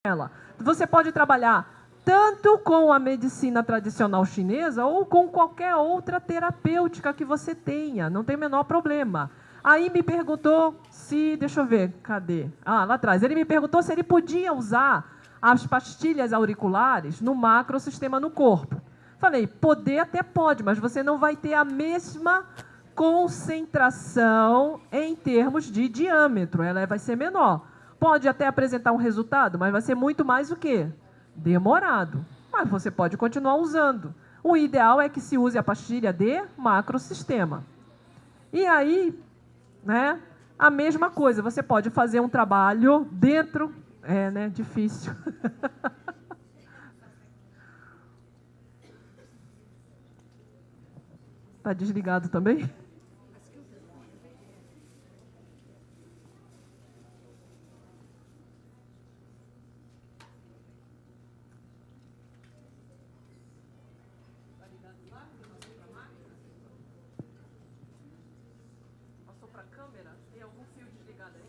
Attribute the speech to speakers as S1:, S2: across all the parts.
S1: ela. Você pode trabalhar tanto com a medicina tradicional chinesa ou com qualquer outra terapêutica que você tenha, não tem o menor problema. Aí me perguntou se, deixa eu ver, cadê? Ah, lá atrás. Ele me perguntou se ele podia usar as pastilhas auriculares no macrosistema no corpo. Falei, poder até pode, mas você não vai ter a mesma concentração em termos de diâmetro, ela vai ser menor. Pode até apresentar um resultado, mas vai ser muito mais o quê? Demorado. Mas você pode continuar usando. O ideal é que se use a pastilha de macrosistema. E aí, né, a mesma coisa, você pode fazer um trabalho dentro... É, né, difícil. Está desligado também? Passou para a câmera? Tem algum fio desligado aí?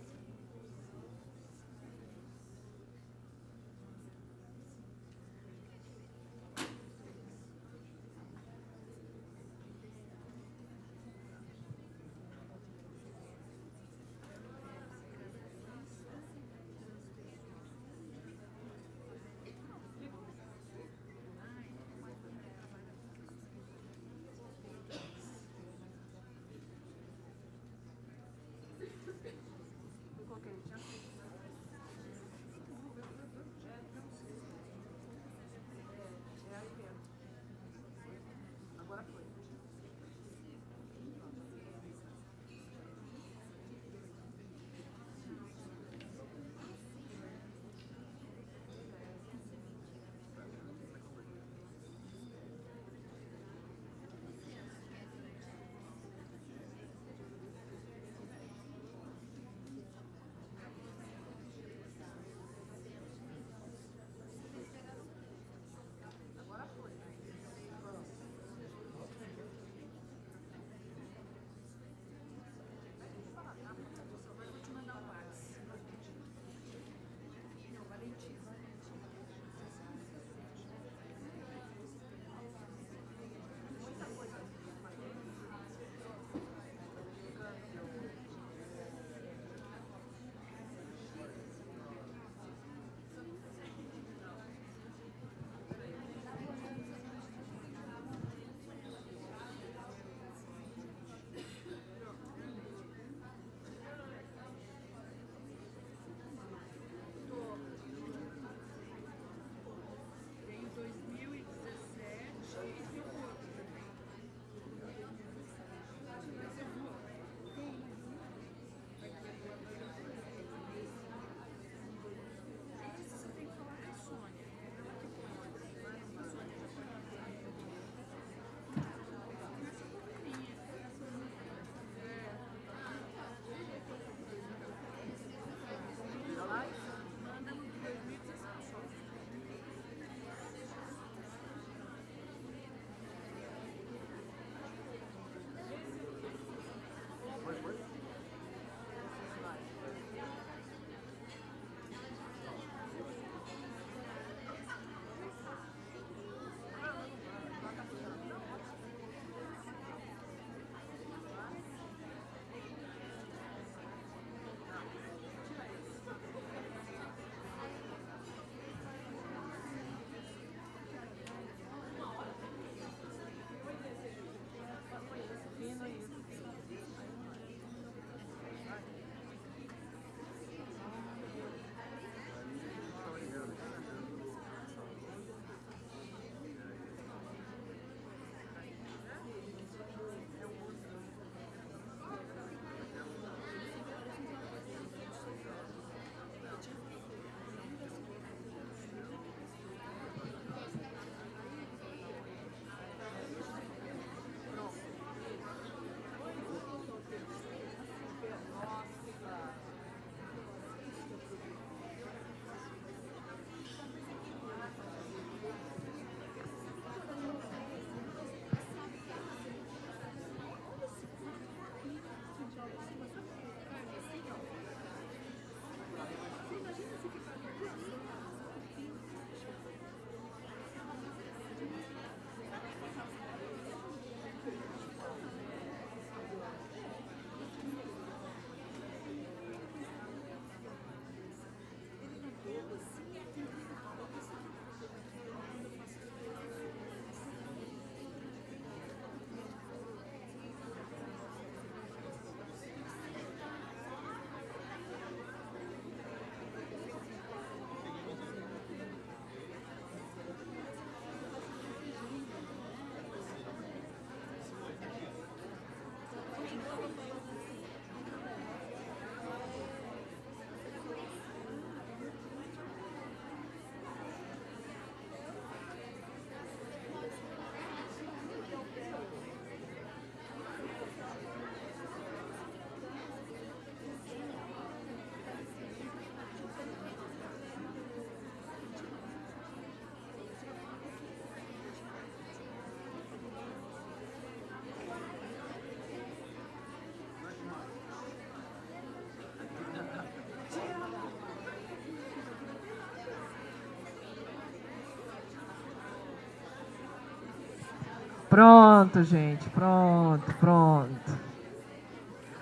S1: Pronto, gente. Pronto, pronto.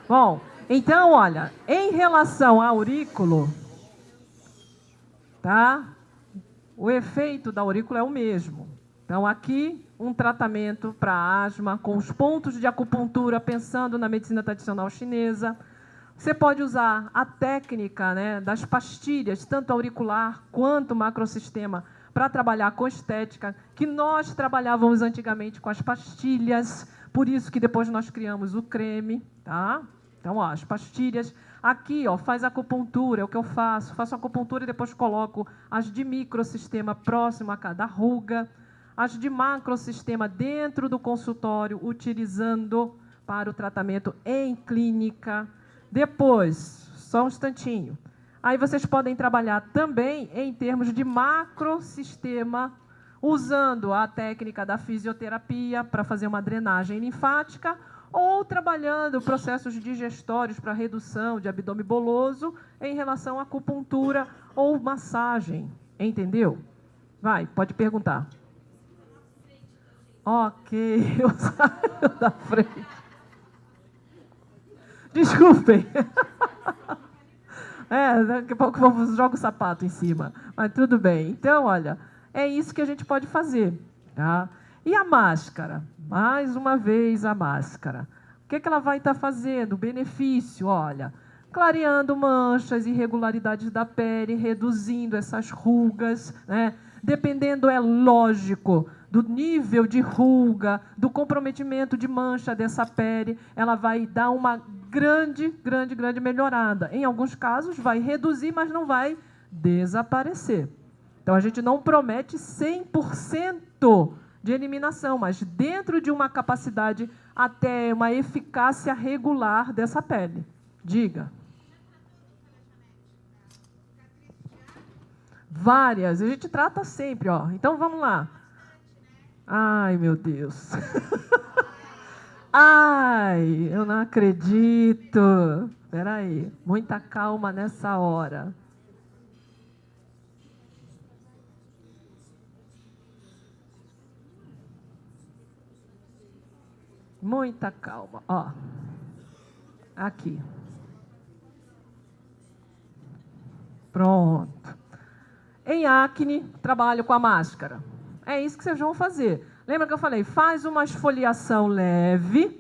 S1: Bom, então, olha, em relação ao aurículo, tá? O efeito da aurícula é o mesmo. Então, aqui, um tratamento para asma, com os pontos de acupuntura, pensando na medicina tradicional chinesa. Você pode usar a técnica, né, das pastilhas, tanto auricular quanto macrosistema, para trabalhar com estética, que nós trabalhávamos antigamente com as pastilhas, por isso que depois nós criamos o creme, tá? Então, ó, as pastilhas. Aqui, ó, faz acupuntura, é o que eu faço. Faço acupuntura e depois coloco as de microsistema próximo a cada ruga, as de macrosistema dentro do consultório, utilizando para o tratamento em clínica. Depois, só um instantinho. Aí vocês podem trabalhar também em termos de macrosistema, usando a técnica da fisioterapia para fazer uma drenagem linfática, ou trabalhando processos digestórios para redução de abdômen boloso em relação à acupuntura ou massagem. Entendeu? Vai, pode perguntar. Ok, eu saio da frente. Desculpem. Daqui a pouco eu jogo o sapato em cima. Mas tudo bem. Então, olha, é isso que a gente pode fazer. Tá? E a máscara? Mais uma vez a máscara. O que ela vai estar fazendo? O benefício, olha, clareando manchas, irregularidades da pele, reduzindo essas rugas, né? Dependendo, é lógico, do nível de ruga, do comprometimento de mancha dessa pele, ela vai dar uma grande melhorada. Em alguns casos, vai reduzir, mas não vai desaparecer. Então, a gente não promete 100% de eliminação, mas dentro de uma capacidade até uma eficácia regular dessa pele. Diga. Várias, a gente trata sempre, ó. Então, vamos lá. Ai, meu Deus. Ai, eu não acredito. Espera aí, muita calma nessa hora. Muita calma, ó. Aqui. Pronto. Em acne, trabalho com a máscara. É isso que vocês vão fazer. Lembra que eu falei? Faz uma esfoliação leve,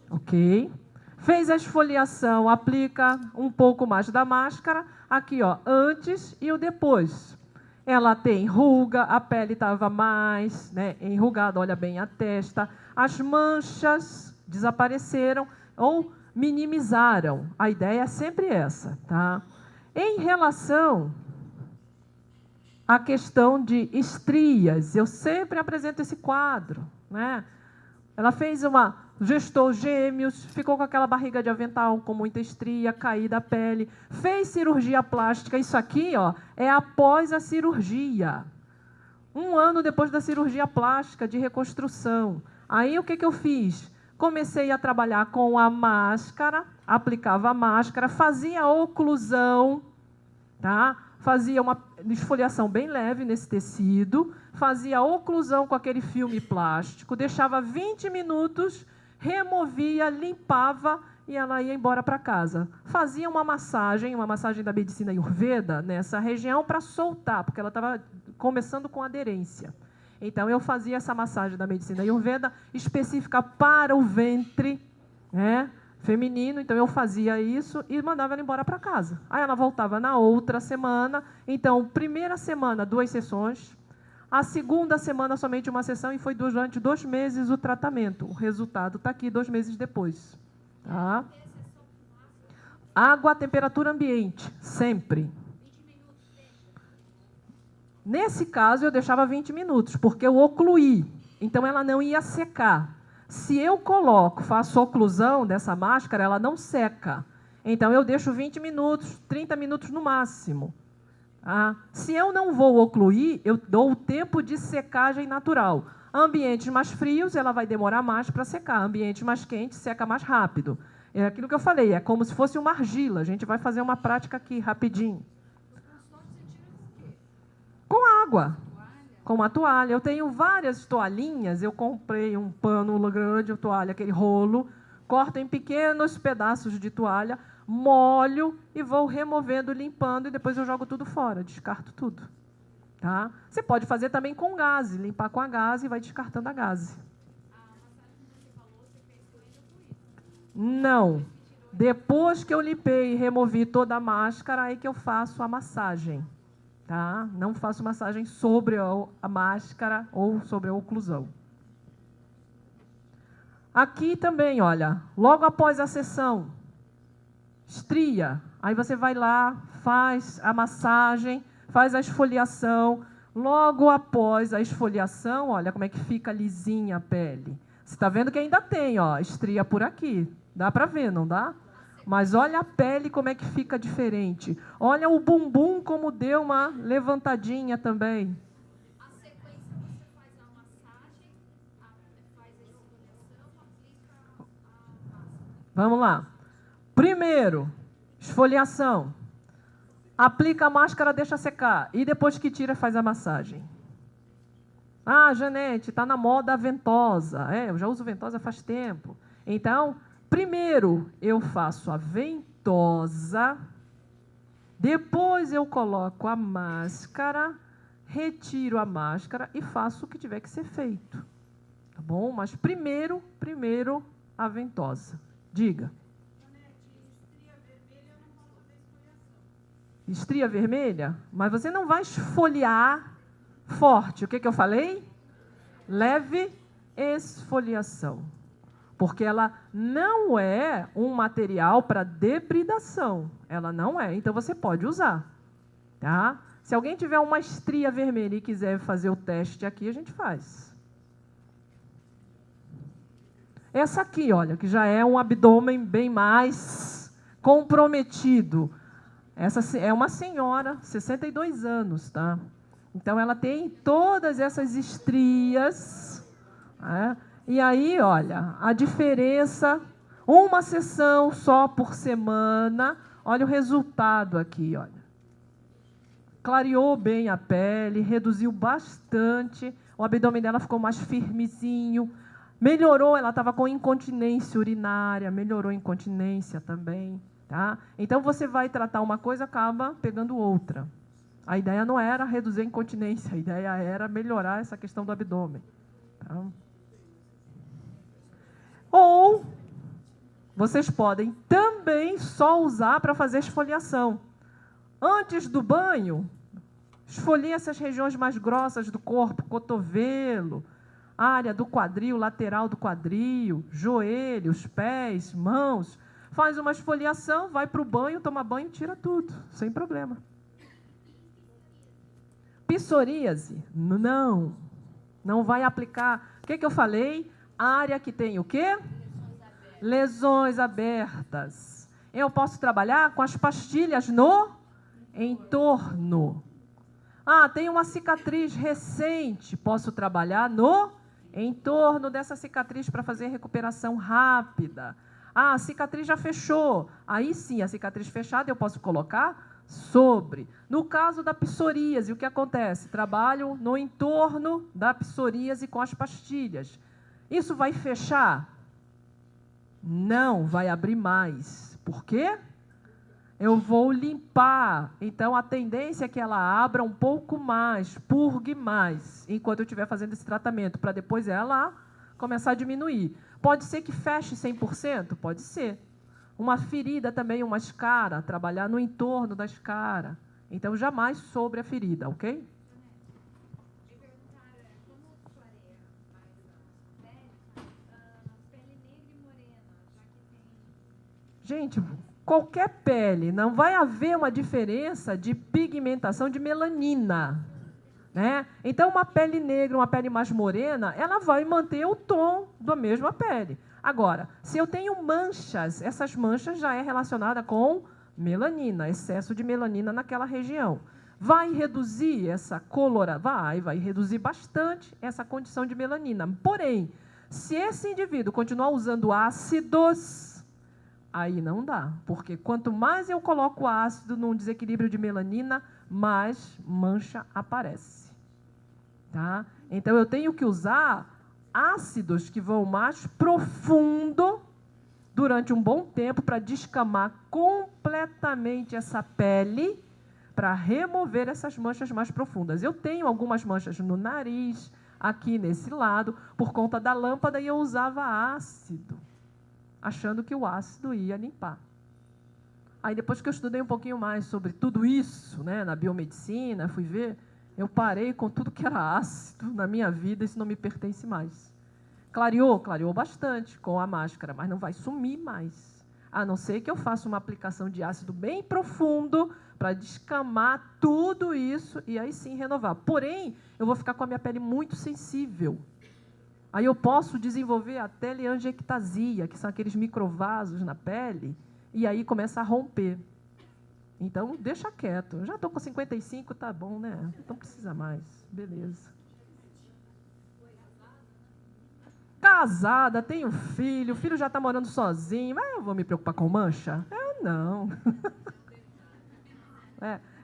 S1: ok? Fez a esfoliação, aplica um pouco mais da máscara. Aqui, ó, antes e o depois. Ela tem ruga, a pele estava mais, né, enrugada, olha bem a testa. As manchas desapareceram ou minimizaram. A ideia é sempre essa, tá? Em relação à questão de estrias, eu sempre apresento esse quadro, né? Ela gestou gêmeos, ficou com aquela barriga de avental, com muita estria, caída a pele, fez cirurgia plástica. Isso aqui, ó, é após a cirurgia. 1 ano depois da cirurgia plástica, de reconstrução. Aí, o que eu fiz? Comecei a trabalhar com a máscara, aplicava a máscara, fazia a oclusão, tá? Fazia uma esfoliação bem leve nesse tecido, fazia a oclusão com aquele filme plástico, deixava 20 minutos, removia, limpava e ela ia embora para casa. Fazia uma massagem da medicina Ayurveda nessa região para soltar, porque ela estava começando com aderência. Então, eu fazia essa massagem da medicina Ayurveda específica para o ventre, né, feminino. Então, eu fazia isso e mandava ela embora para casa. Aí, ela voltava na outra semana. Então, primeira semana, 2 sessões. A segunda semana, somente uma sessão. E foi durante 2 meses o tratamento. O resultado está aqui 2 meses depois. Tá? Água a temperatura ambiente, sempre. Nesse caso, eu deixava 20 minutos, porque eu ocluí. Então, ela não ia secar. Se eu faço oclusão dessa máscara, ela não seca. Então, eu deixo 20 minutos, 30 minutos no máximo. Tá? Se eu não vou ocluir, eu dou o tempo de secagem natural. Ambientes mais frios, ela vai demorar mais para secar. Ambientes mais quentes, seca mais rápido. É aquilo que eu falei, é como se fosse uma argila. A gente vai fazer uma prática aqui, rapidinho. Com água. com uma toalha. Eu tenho várias toalhinhas, eu comprei um pano grande, toalha, aquele rolo, corto em pequenos pedaços de toalha, molho e vou removendo, limpando, e depois eu jogo tudo fora, descarto tudo. Tá? Você pode fazer também com gaze, limpar com a gaze e vai descartando a gaze. Não. Depois que eu limpei e removi toda a máscara, aí que eu faço a massagem. Tá? Não faço massagem sobre a máscara ou sobre a oclusão. Aqui também, olha, logo após a sessão, estria. Aí você vai lá, faz a massagem, faz a esfoliação. Logo após a esfoliação, olha como é que fica lisinha a pele. Você está vendo que ainda tem, ó, estria por aqui. Dá para ver, não dá? Mas olha a pele como é que fica diferente. Olha o bumbum como deu uma levantadinha também.
S2: A sequência você faz a massagem, faz a esfoliação, aplica a máscara.
S1: Vamos lá. Primeiro, esfoliação. Aplica a máscara, deixa secar. E depois que tira, faz a massagem. Ah, Janete, está na moda a ventosa. Eu já uso ventosa faz tempo. Então, primeiro eu faço a ventosa, depois eu coloco a máscara, retiro a máscara e faço o que tiver que ser feito. Tá bom? Mas primeiro a ventosa. Diga. Estria vermelha? Mas você não vai esfoliar forte. O que eu falei? Leve esfoliação. Porque ela não é um material para debridação. Ela não é. Então, você pode usar. Tá? Se alguém tiver uma estria vermelha e quiser fazer o teste aqui, a gente faz. Essa aqui, olha, que já é um abdômen bem mais comprometido. Essa é uma senhora, 62 anos, tá? Então, ela tem todas essas estrias. Né? E aí, olha, a diferença, uma sessão só por semana. Olha o resultado aqui, olha. Clareou bem a pele, reduziu bastante. O abdômen dela ficou mais firmezinho. Melhorou, ela estava com incontinência urinária, melhorou a incontinência também. Tá? Então, você vai tratar uma coisa, acaba pegando outra. A ideia não era reduzir a incontinência, a ideia era melhorar essa questão do abdômen. Tá? Ou, vocês podem também só usar para fazer esfoliação. Antes do banho, esfolie essas regiões mais grossas do corpo, cotovelo, área do quadril, lateral do quadril, joelhos, pés, mãos. Faz uma esfoliação, vai para o banho, toma banho, tira tudo, sem problema. Psoríase? Não vai aplicar. O que eu falei? Área que tem o quê? Lesões abertas. Eu posso trabalhar com as pastilhas no entorno. Ah, tem uma cicatriz recente. Posso trabalhar no entorno dessa cicatriz para fazer recuperação rápida. Ah, a cicatriz já fechou. Aí sim, a cicatriz fechada eu posso colocar sobre. No caso da psoríase, o que acontece? Trabalho no entorno da psoríase com as pastilhas. Isso vai fechar? Não, vai abrir mais. Por quê? Eu vou limpar. Então, a tendência é que ela abra um pouco mais, purgue mais, enquanto eu estiver fazendo esse tratamento, para depois ela começar a diminuir. Pode ser que feche 100%? Pode ser. Uma ferida também, uma escara, trabalhar no entorno da escara. Então, jamais sobre a ferida, ok?
S2: Me perguntaram como clareia mais a pele negra e morena, já que tem...
S1: Gente, qualquer pele, não vai haver uma diferença de pigmentação de melanina. Né? Então, uma pele negra, uma pele mais morena, ela vai manter o tom da mesma pele. Agora, se eu tenho manchas, essas manchas já é relacionada com melanina, excesso de melanina naquela região. Vai reduzir essa coloração? Vai reduzir bastante essa condição de melanina. Porém, se esse indivíduo continuar usando ácidos, aí não dá. Porque quanto mais eu coloco ácido num desequilíbrio de melanina, mais mancha aparece. Tá? Então, eu tenho que usar ácidos que vão mais profundo durante um bom tempo para descamar completamente essa pele, para remover essas manchas mais profundas. Eu tenho algumas manchas no nariz, aqui nesse lado, por conta da lâmpada, e eu usava ácido, achando que o ácido ia limpar. Aí, depois que eu estudei um pouquinho mais sobre tudo isso, né, na biomedicina, fui ver, eu parei com tudo que era ácido na minha vida, isso não me pertence mais. Clareou? Clareou bastante com a máscara, mas não vai sumir mais. A não ser que eu faça uma aplicação de ácido bem profundo para descamar tudo isso e aí sim renovar. Porém, eu vou ficar com a minha pele muito sensível. Aí eu posso desenvolver a teleangiectasia, que são aqueles microvasos na pele, e aí começa a romper. Então, deixa quieto. Eu já estou com 55, tá bom, né? Não precisa mais. Beleza. Casada, tenho filho, o filho já está morando sozinho, mas eu vou me preocupar com mancha? Eu não.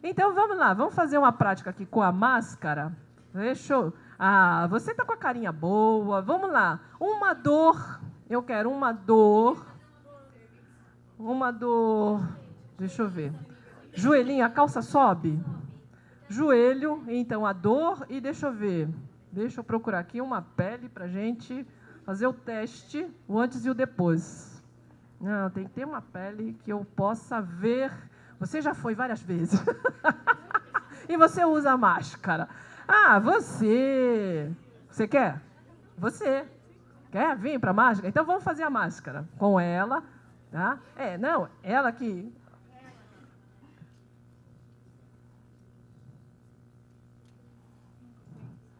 S1: Então, vamos lá, vamos fazer uma prática aqui com a máscara. Deixa eu... você está com a carinha boa, vamos lá. Uma dor, eu quero uma dor, deixa eu ver. Joelhinho, a calça sobe? Joelho, então a dor, e deixa eu ver. Deixa eu procurar aqui uma pele para a gente... fazer o teste, o antes e o depois. Não, tem que ter uma pele que eu possa ver. Você já foi várias vezes. E você usa máscara. Você. Você quer? Você. Quer vir para a máscara? Então, vamos fazer a máscara com ela. Tá? Não, ela que...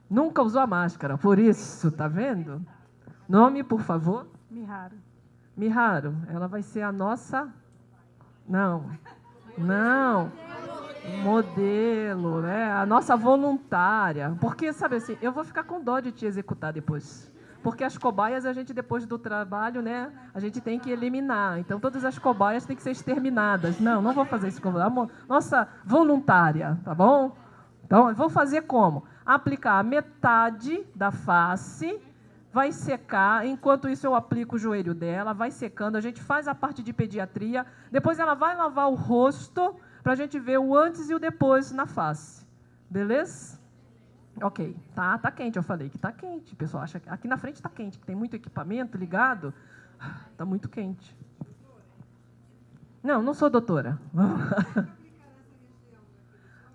S1: Nunca usou a máscara, por isso, tá vendo? Nome, por favor?
S3: Miharu.
S1: Miharu, ela vai ser a nossa... Não. Modelo, né? A nossa voluntária. Porque, sabe assim, eu vou ficar com dó de te executar depois. Porque as cobaias, a gente, depois do trabalho, né? A gente tem que eliminar. Então, todas as cobaias têm que ser exterminadas. Não vou fazer isso com a nossa voluntária, tá bom? Então, eu vou fazer como? Aplicar a metade da face... vai secar, enquanto isso eu aplico o joelho dela, vai secando, a gente faz a parte de pediatria, depois ela vai lavar o rosto, para a gente ver o antes e o depois na face. Beleza? Ok. Tá quente, eu falei que tá quente. O pessoal acha que aqui na frente tá quente, que tem muito equipamento ligado. Tá muito quente. Não sou doutora.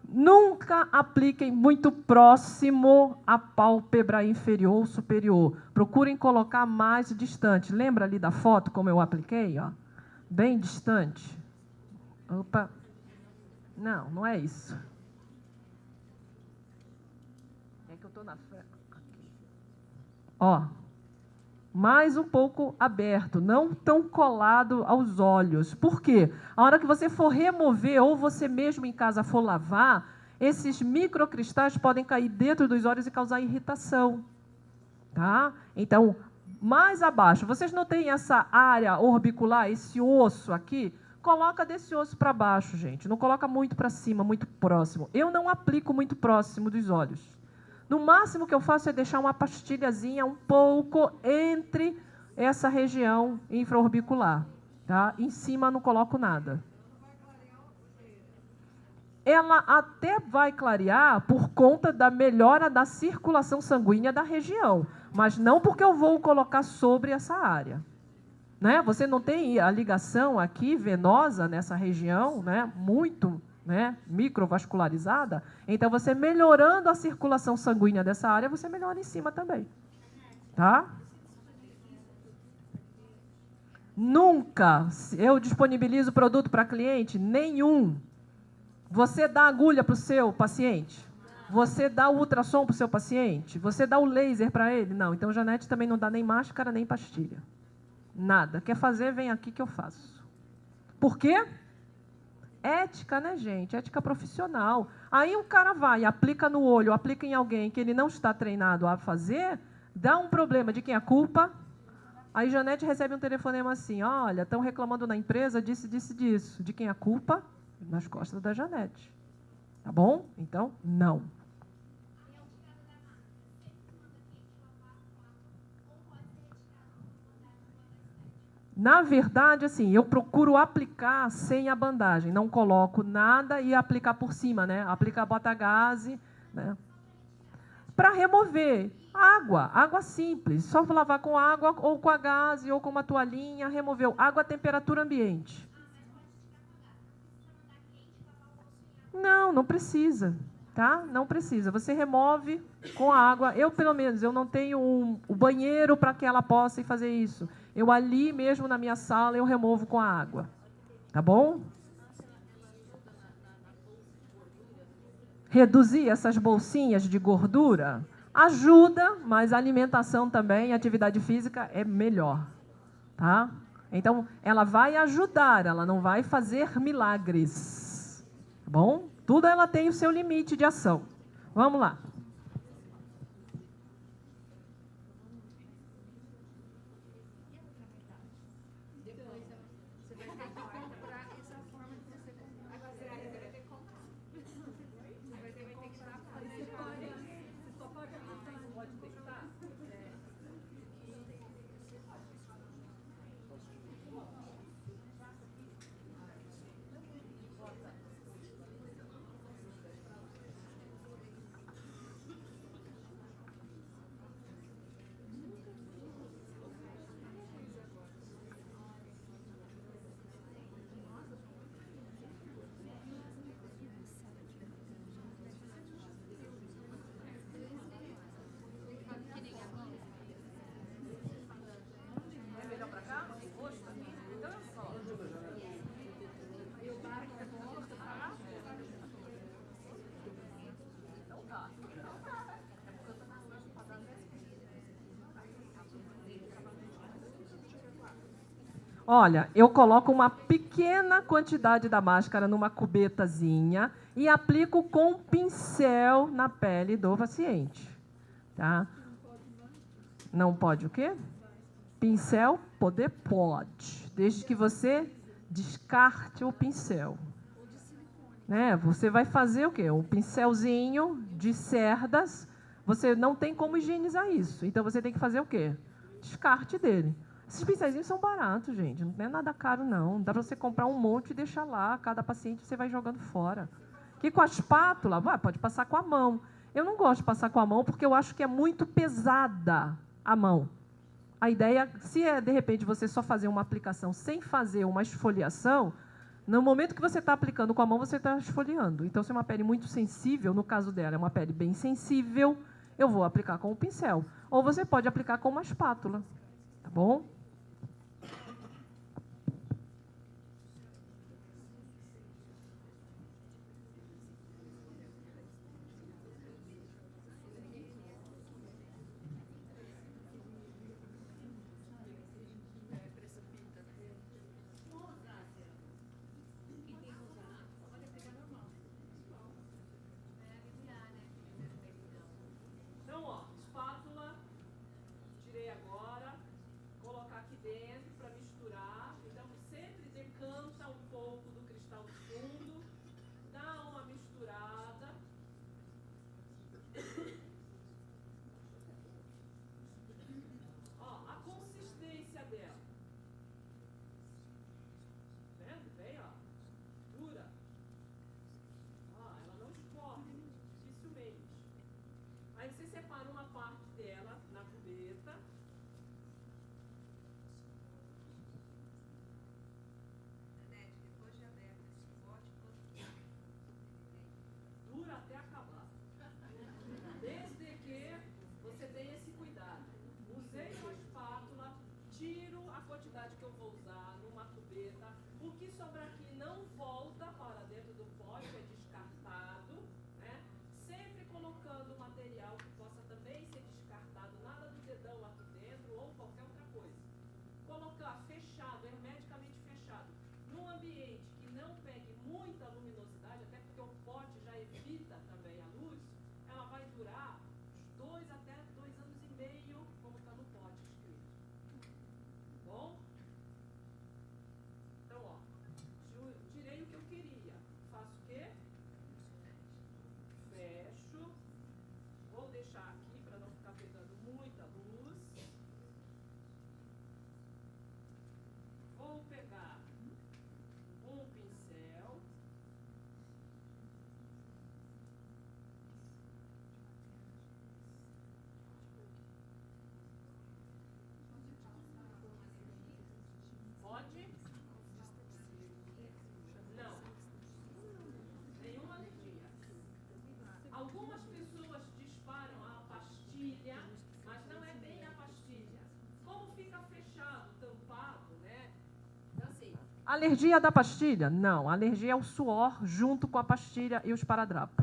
S1: Nunca apliquem muito próximo à pálpebra inferior ou superior. Procurem colocar mais distante. Lembra ali da foto como eu apliquei? Ó? Bem distante. Opa. Não é isso. É que eu estou na frente. Ó. Mais um pouco aberto, não tão colado aos olhos. Por quê? A hora que você for remover, ou você mesmo em casa for lavar, esses microcristais podem cair dentro dos olhos e causar irritação. Tá? Então, mais abaixo, vocês não têm essa área orbicular, esse osso aqui? Coloca desse osso para baixo, gente. Não coloca muito para cima, muito próximo. Eu não aplico muito próximo dos olhos. No máximo que eu faço é deixar uma pastilhazinha um pouco entre essa região infraorbicular. Tá? Em cima não coloco nada. Ela até vai clarear por conta da melhora da circulação sanguínea da região, mas não porque eu vou colocar sobre essa área. Né? Você não tem a ligação aqui venosa nessa região, né? Muito... né, microvascularizada, então você melhorando a circulação sanguínea dessa área, você melhora em cima também. Tá? Nunca eu disponibilizo produto para cliente, nenhum. Você dá agulha para o seu paciente? Você dá o ultrassom para o seu paciente? Você dá o laser para ele? Não, então Janete também não dá nem máscara, nem pastilha. Nada. Quer fazer, vem aqui que eu faço. Por quê? Ética, né, gente? Ética profissional. Aí o cara vai, aplica no olho, aplica em alguém que ele não está treinado a fazer, dá um problema. De quem é a culpa? Aí Janete recebe um telefonema assim, olha, estão reclamando na empresa disso. De quem é a culpa? Nas costas da Janete. Tá bom? Então, não. Na verdade, assim, eu procuro aplicar sem a bandagem. Não coloco nada e aplicar por cima, né? Aplicar bota-gaze, né? Para remover água simples. Só lavar com água ou com a gaze ou com uma toalhinha, removeu. Água a temperatura ambiente. Não, não precisa, tá? Não precisa. Você remove com a água. Eu, pelo menos, eu não tenho o banheiro para que ela possa ir fazer isso. Eu ali mesmo na minha sala, eu removo com a água. Tá bom? Reduzir essas bolsinhas de gordura ajuda, mas a alimentação também, a atividade física é melhor, tá? Então, ela vai ajudar, ela não vai fazer milagres, tá bom? Tudo ela tem o seu limite de ação. Vamos lá. Olha, eu coloco uma pequena quantidade da máscara numa cubetazinha e aplico com pincel na pele do paciente. Tá? Não pode o quê? Pincel, poder pode, desde que você descarte o pincel. Né? Você vai fazer o quê? Um pincelzinho de cerdas, você não tem como higienizar isso. Então, você tem que fazer o quê? Descarte dele. Esses pincelzinhos são baratos, gente. Não é nada caro, não. Dá para você comprar um monte e deixar lá. Cada paciente você vai jogando fora. Que com a espátula, pode passar com a mão. Eu não gosto de passar com a mão porque eu acho que é muito pesada a mão. A ideia, se é, de repente, você só fazer uma aplicação sem fazer uma esfoliação, no momento que você está aplicando com a mão, você está esfoliando. Então, se é uma pele muito sensível, no caso dela, é uma pele bem sensível, eu vou aplicar com o pincel. Ou você pode aplicar com uma espátula. Tá bom? Então, ó, espátula, tirei agora, colocar aqui dentro para misturar. Então, sempre decanta um pouco do cristal de fundo, dá uma misturada. Ó, a consistência dela. Vendo? Bem, ó, dura. Ó, ela não escorre, dificilmente. Aí você separa uma parte dela na cubeta. Dura até acabar. Desde que você tenha esse cuidado. Usei uma espátula, tiro a quantidade que eu vou usar numa cubeta. O que sobrar aqui não volta para dentro do pote, é descartado, né? Sempre colocando material que possa também ser descartado, nada do dedão aqui dentro ou qualquer outra coisa. Colocar fechado, hermeticamente fechado, num ambiente que não pegue muita luminosidade, até porque o pote já evita também a luz, ela vai durar 2 até 2 anos e meio, como está no pote escrito. Bom? Então, ó, Alergia da pastilha? Não, a alergia é o suor junto com a pastilha e o esparadrapo.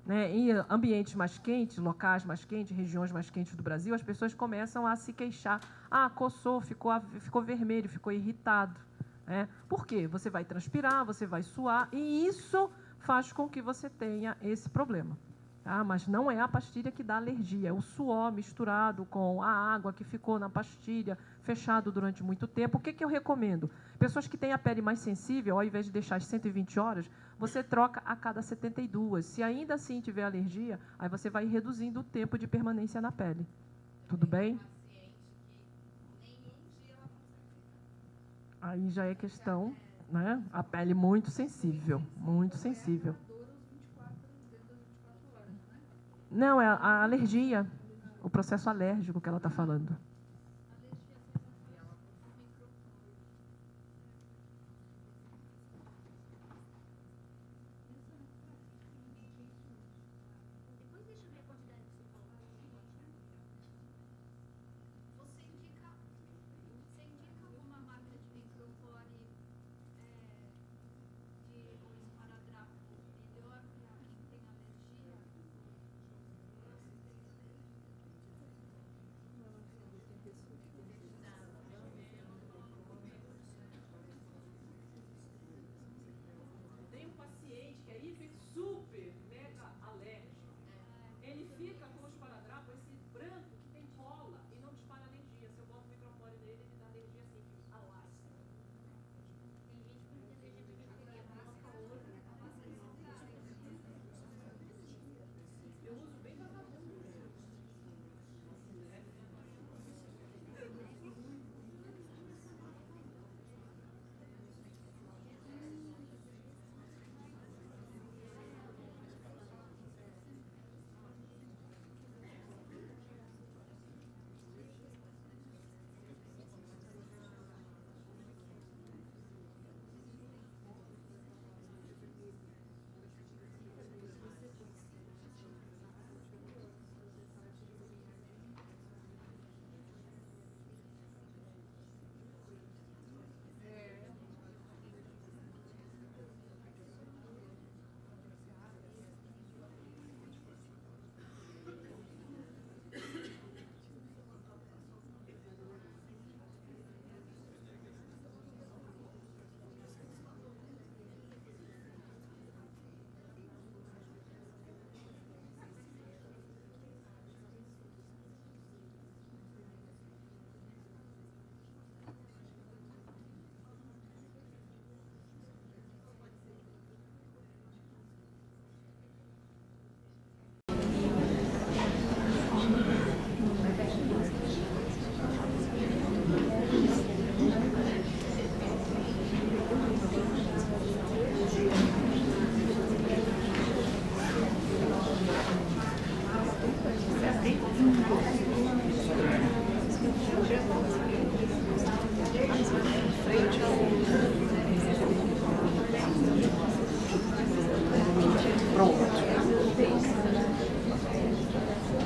S1: Né? Em ambientes mais quentes, locais mais quentes, regiões mais quentes do Brasil, as pessoas começam a se queixar. Ah, coçou, ficou vermelho, ficou irritado. Né? Por quê? Você vai transpirar, você vai suar, e isso faz com que você tenha esse problema. Tá? Mas não é a pastilha que dá alergia, é o suor misturado com a água que ficou na pastilha, fechado durante muito tempo. O que eu recomendo? Pessoas que têm a pele mais sensível, ao invés de deixar as 120 horas, você troca a cada 72. Se ainda assim tiver alergia, aí você vai reduzindo o tempo de permanência na pele. Tudo bem? Aí já é questão, né? A pele muito sensível, muito sensível. Não, é a alergia, o processo alérgico que ela está falando.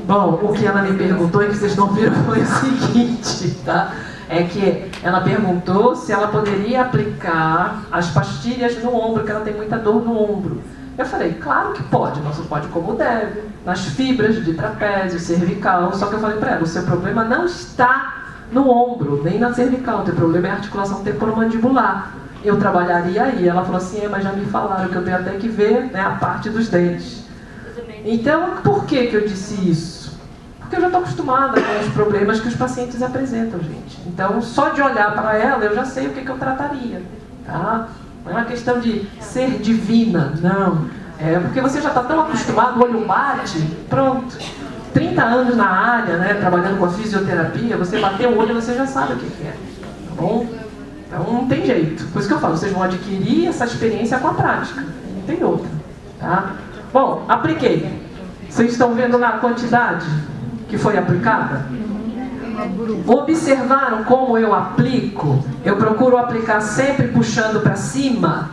S1: Bom, o que ela me perguntou e que vocês não viram foi o seguinte, tá? É que ela perguntou se ela poderia aplicar as pastilhas no ombro, que ela tem muita dor no ombro. Eu falei, claro que pode, não só pode como deve, nas fibras de trapézio, cervical, só que eu falei para ela, o seu problema não está no ombro, nem na cervical, o teu problema é a articulação temporomandibular. Eu trabalharia aí. Ela falou assim, mas já me falaram que eu tenho até que ver, né, a parte dos dentes. Então, por que eu disse isso? Porque eu já estou acostumada com os problemas que os pacientes apresentam, gente. Então, só de olhar para ela, eu já sei o que eu trataria. Tá? Não é uma questão de ser divina, não. É porque você já está tão acostumado, o olho bate, pronto. 30 anos na área, né, trabalhando com a fisioterapia, você bateu o olho e você já sabe o que é. Tá bom? Então, não tem jeito. Por isso que eu falo, vocês vão adquirir essa experiência com a prática. Não tem outra. Tá? Bom, apliquei. Vocês estão vendo na quantidade que foi aplicada? Observaram como eu aplico? Eu procuro aplicar sempre puxando para cima?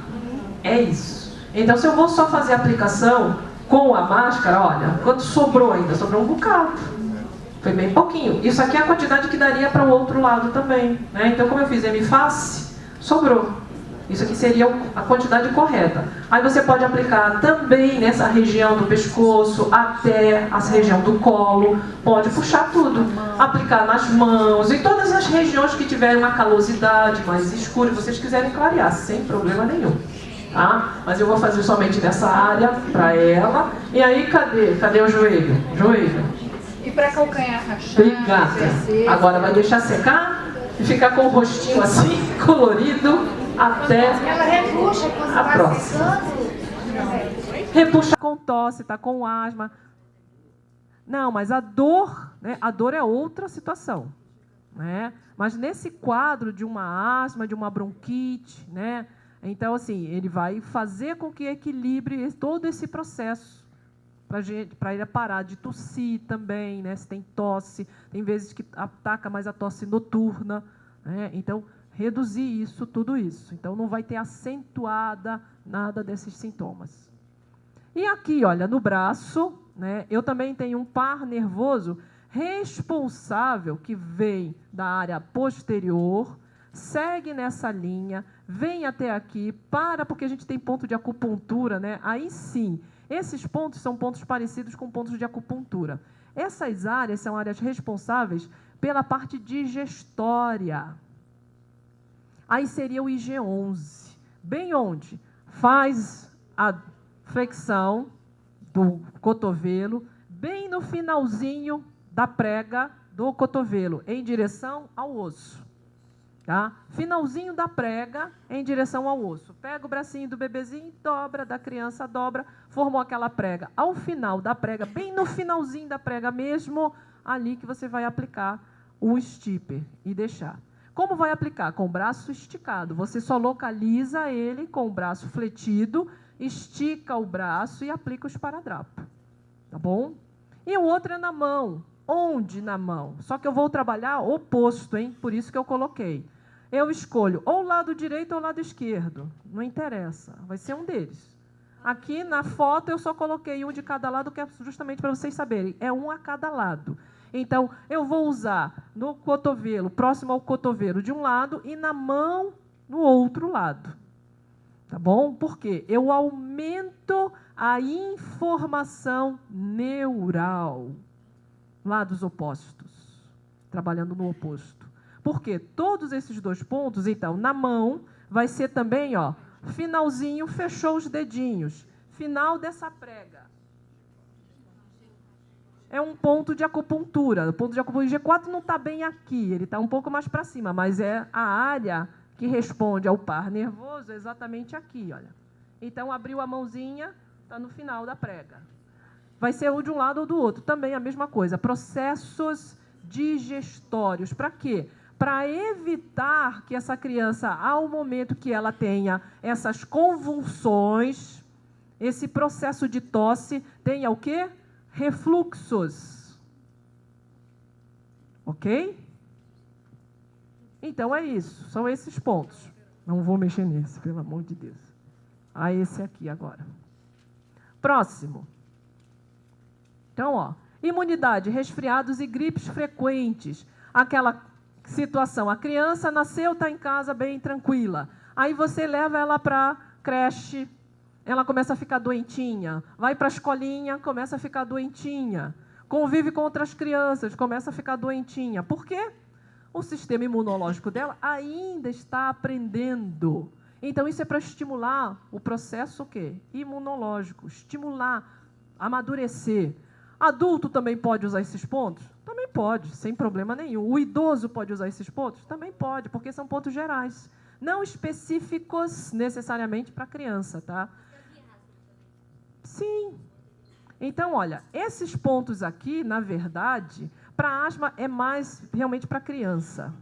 S1: É isso. Então, se eu vou só fazer a aplicação com a máscara, olha, quanto sobrou ainda? Sobrou um bocado. Foi bem pouquinho. Isso aqui é a quantidade que daria para o outro lado também. Né? Então, como eu fiz hemiface, sobrou. Isso aqui seria a quantidade correta. Aí você pode aplicar também nessa região do pescoço, até a região do colo. Pode puxar tudo. Aplicar nas mãos, em todas as regiões que tiverem uma calosidade mais escura, se vocês quiserem clarear, sem problema nenhum. Tá? Mas eu vou fazer somente nessa área, para ela. E aí, cadê o joelho? Joelho.
S2: E para calcanhar rachado?
S1: Obrigada. Agora vai deixar secar e ficar com o rostinho assim, colorido, até
S2: Ela repuxa quando
S1: a
S2: vai
S1: próxima.
S2: secando?
S1: Repuxa com tosse, tá com asma. Não, mas a dor, né? A dor é outra situação, né? Mas nesse quadro de uma asma, de uma bronquite, né? Então, assim, ele vai fazer com que equilibre todo esse processo para ele parar de tossir também, né? Se tem tosse, tem vezes que ataca mais a tosse noturna, né? Então, reduzir isso, tudo isso. Então, não vai ter acentuada nada desses sintomas. E aqui, olha, no braço, né? Eu também tenho um par nervoso responsável que vem da área posterior, segue nessa linha, vem até aqui, porque a gente tem ponto de acupuntura, né? Aí sim, esses pontos são pontos parecidos com pontos de acupuntura. Essas áreas são áreas responsáveis pela parte digestória. Aí seria o IG11. Bem onde? Faz a flexão do cotovelo, bem no finalzinho da prega do cotovelo, em direção ao osso. Tá? Finalzinho da prega em direção ao osso. Pega o bracinho do bebezinho, dobra, da criança dobra, formou aquela prega. Ao final da prega, bem no finalzinho da prega mesmo, ali que você vai aplicar o stipper e deixar. Como vai aplicar? Com o braço esticado. Você só localiza ele com o braço fletido, estica o braço e aplica o esparadrapo. Tá bom? E o outro é na mão. Onde na mão? Só que eu vou trabalhar oposto, hein? Por isso que eu coloquei. Eu escolho ou o lado direito ou o lado esquerdo. Não interessa, vai ser um deles. Aqui na foto eu só coloquei um de cada lado, que é justamente para vocês saberem. É um a cada lado. Então, eu vou usar no cotovelo, próximo ao cotovelo de um lado, e na mão no outro lado. Tá bom? Porque eu aumento a informação neural. Lados opostos, trabalhando no oposto. Porque todos esses dois pontos, então, na mão, vai ser também, ó, finalzinho, fechou os dedinhos, final dessa prega. É um ponto de acupuntura. O ponto de acupuntura G4 não está bem aqui, ele está um pouco mais para cima, mas é a área que responde ao par nervoso exatamente aqui, olha. Então, abriu a mãozinha, está no final da prega. Vai ser ou de um lado ou do outro, também a mesma coisa. Processos digestórios. Para quê? Para evitar que essa criança, ao momento que ela tenha essas convulsões, esse processo de tosse, tenha o quê? Refluxos. Ok? Então, é isso. São esses pontos. Não vou mexer nesse, pelo amor de Deus. Ah, esse aqui agora. Próximo. Então, ó, imunidade, resfriados e gripes frequentes. Aquela situação, a criança nasceu, está em casa bem tranquila. Aí você leva ela para a creche, ela começa a ficar doentinha. Vai para a escolinha, começa a ficar doentinha. Convive com outras crianças, começa a ficar doentinha. Por quê? O sistema imunológico dela ainda está aprendendo. Então, isso é para estimular o processo o quê? Imunológico, estimular, amadurecer. Adulto também pode usar esses pontos? Também pode, sem problema nenhum. O idoso pode usar esses pontos? Também pode, porque são pontos gerais. Não específicos necessariamente para criança, tá? Sim. Então, olha, esses pontos aqui, na verdade, para asma é mais realmente para criança.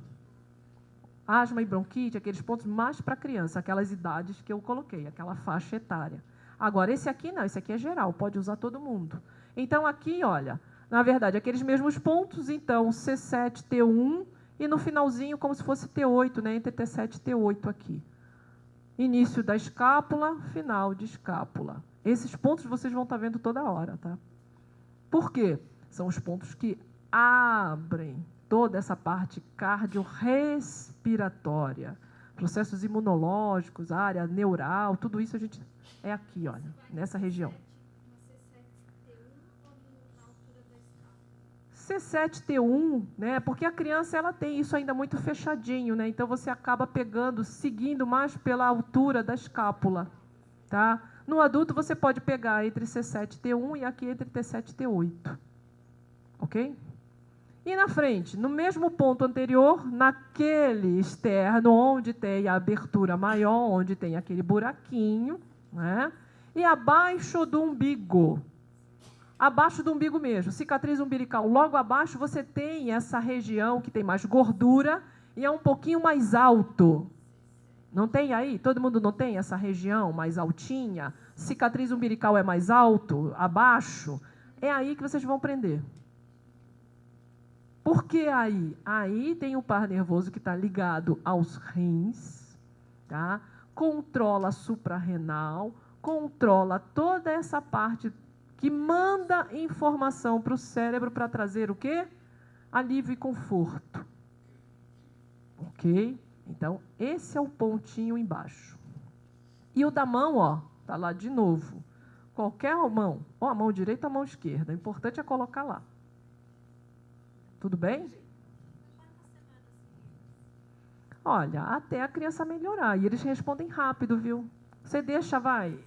S1: Asma e bronquite, aqueles pontos mais para criança, aquelas idades que eu coloquei, aquela faixa etária. Agora, esse aqui não, esse aqui é geral, pode usar todo mundo. Então, aqui, olha, na verdade, aqueles mesmos pontos, então, C7, T1, e no finalzinho, como se fosse T8, né, entre T7 e T8 aqui. Início da escápula, final de escápula. Esses pontos vocês vão estar vendo toda hora, tá? Por quê? São os pontos que abrem toda essa parte cardiorrespiratória. processos imunológicos, área neural, tudo isso a gente é aqui, olha, nessa região. C7T1, né? Porque a criança ela tem isso ainda muito fechadinho, né? Então você acaba pegando, seguindo mais pela altura da escápula, tá? No adulto você pode pegar entre C7T1 e aqui entre T7T8, ok? E na frente, no mesmo ponto anterior, naquele externo onde tem a abertura maior, onde tem aquele buraquinho, né? E abaixo do umbigo. Abaixo do umbigo mesmo, cicatriz umbilical. Logo abaixo você tem essa região que tem mais gordura e é um pouquinho mais alto. Não tem aí? Todo mundo não tem essa região mais altinha? Cicatriz umbilical é mais alto, abaixo? É aí que vocês vão prender. Por que aí? Aí tem o par nervoso que está ligado aos rins, tá? Controla a suprarrenal, controla toda essa parte que manda informação para o cérebro para trazer o quê? Alívio e conforto. Ok? Então, esse é o pontinho embaixo. E o da mão, ó, tá lá de novo. Qualquer mão, ou a mão direita ou a mão esquerda. O importante é colocar lá. Tudo bem? Olha, até a criança melhorar. E eles respondem rápido, viu? Você deixa, vai...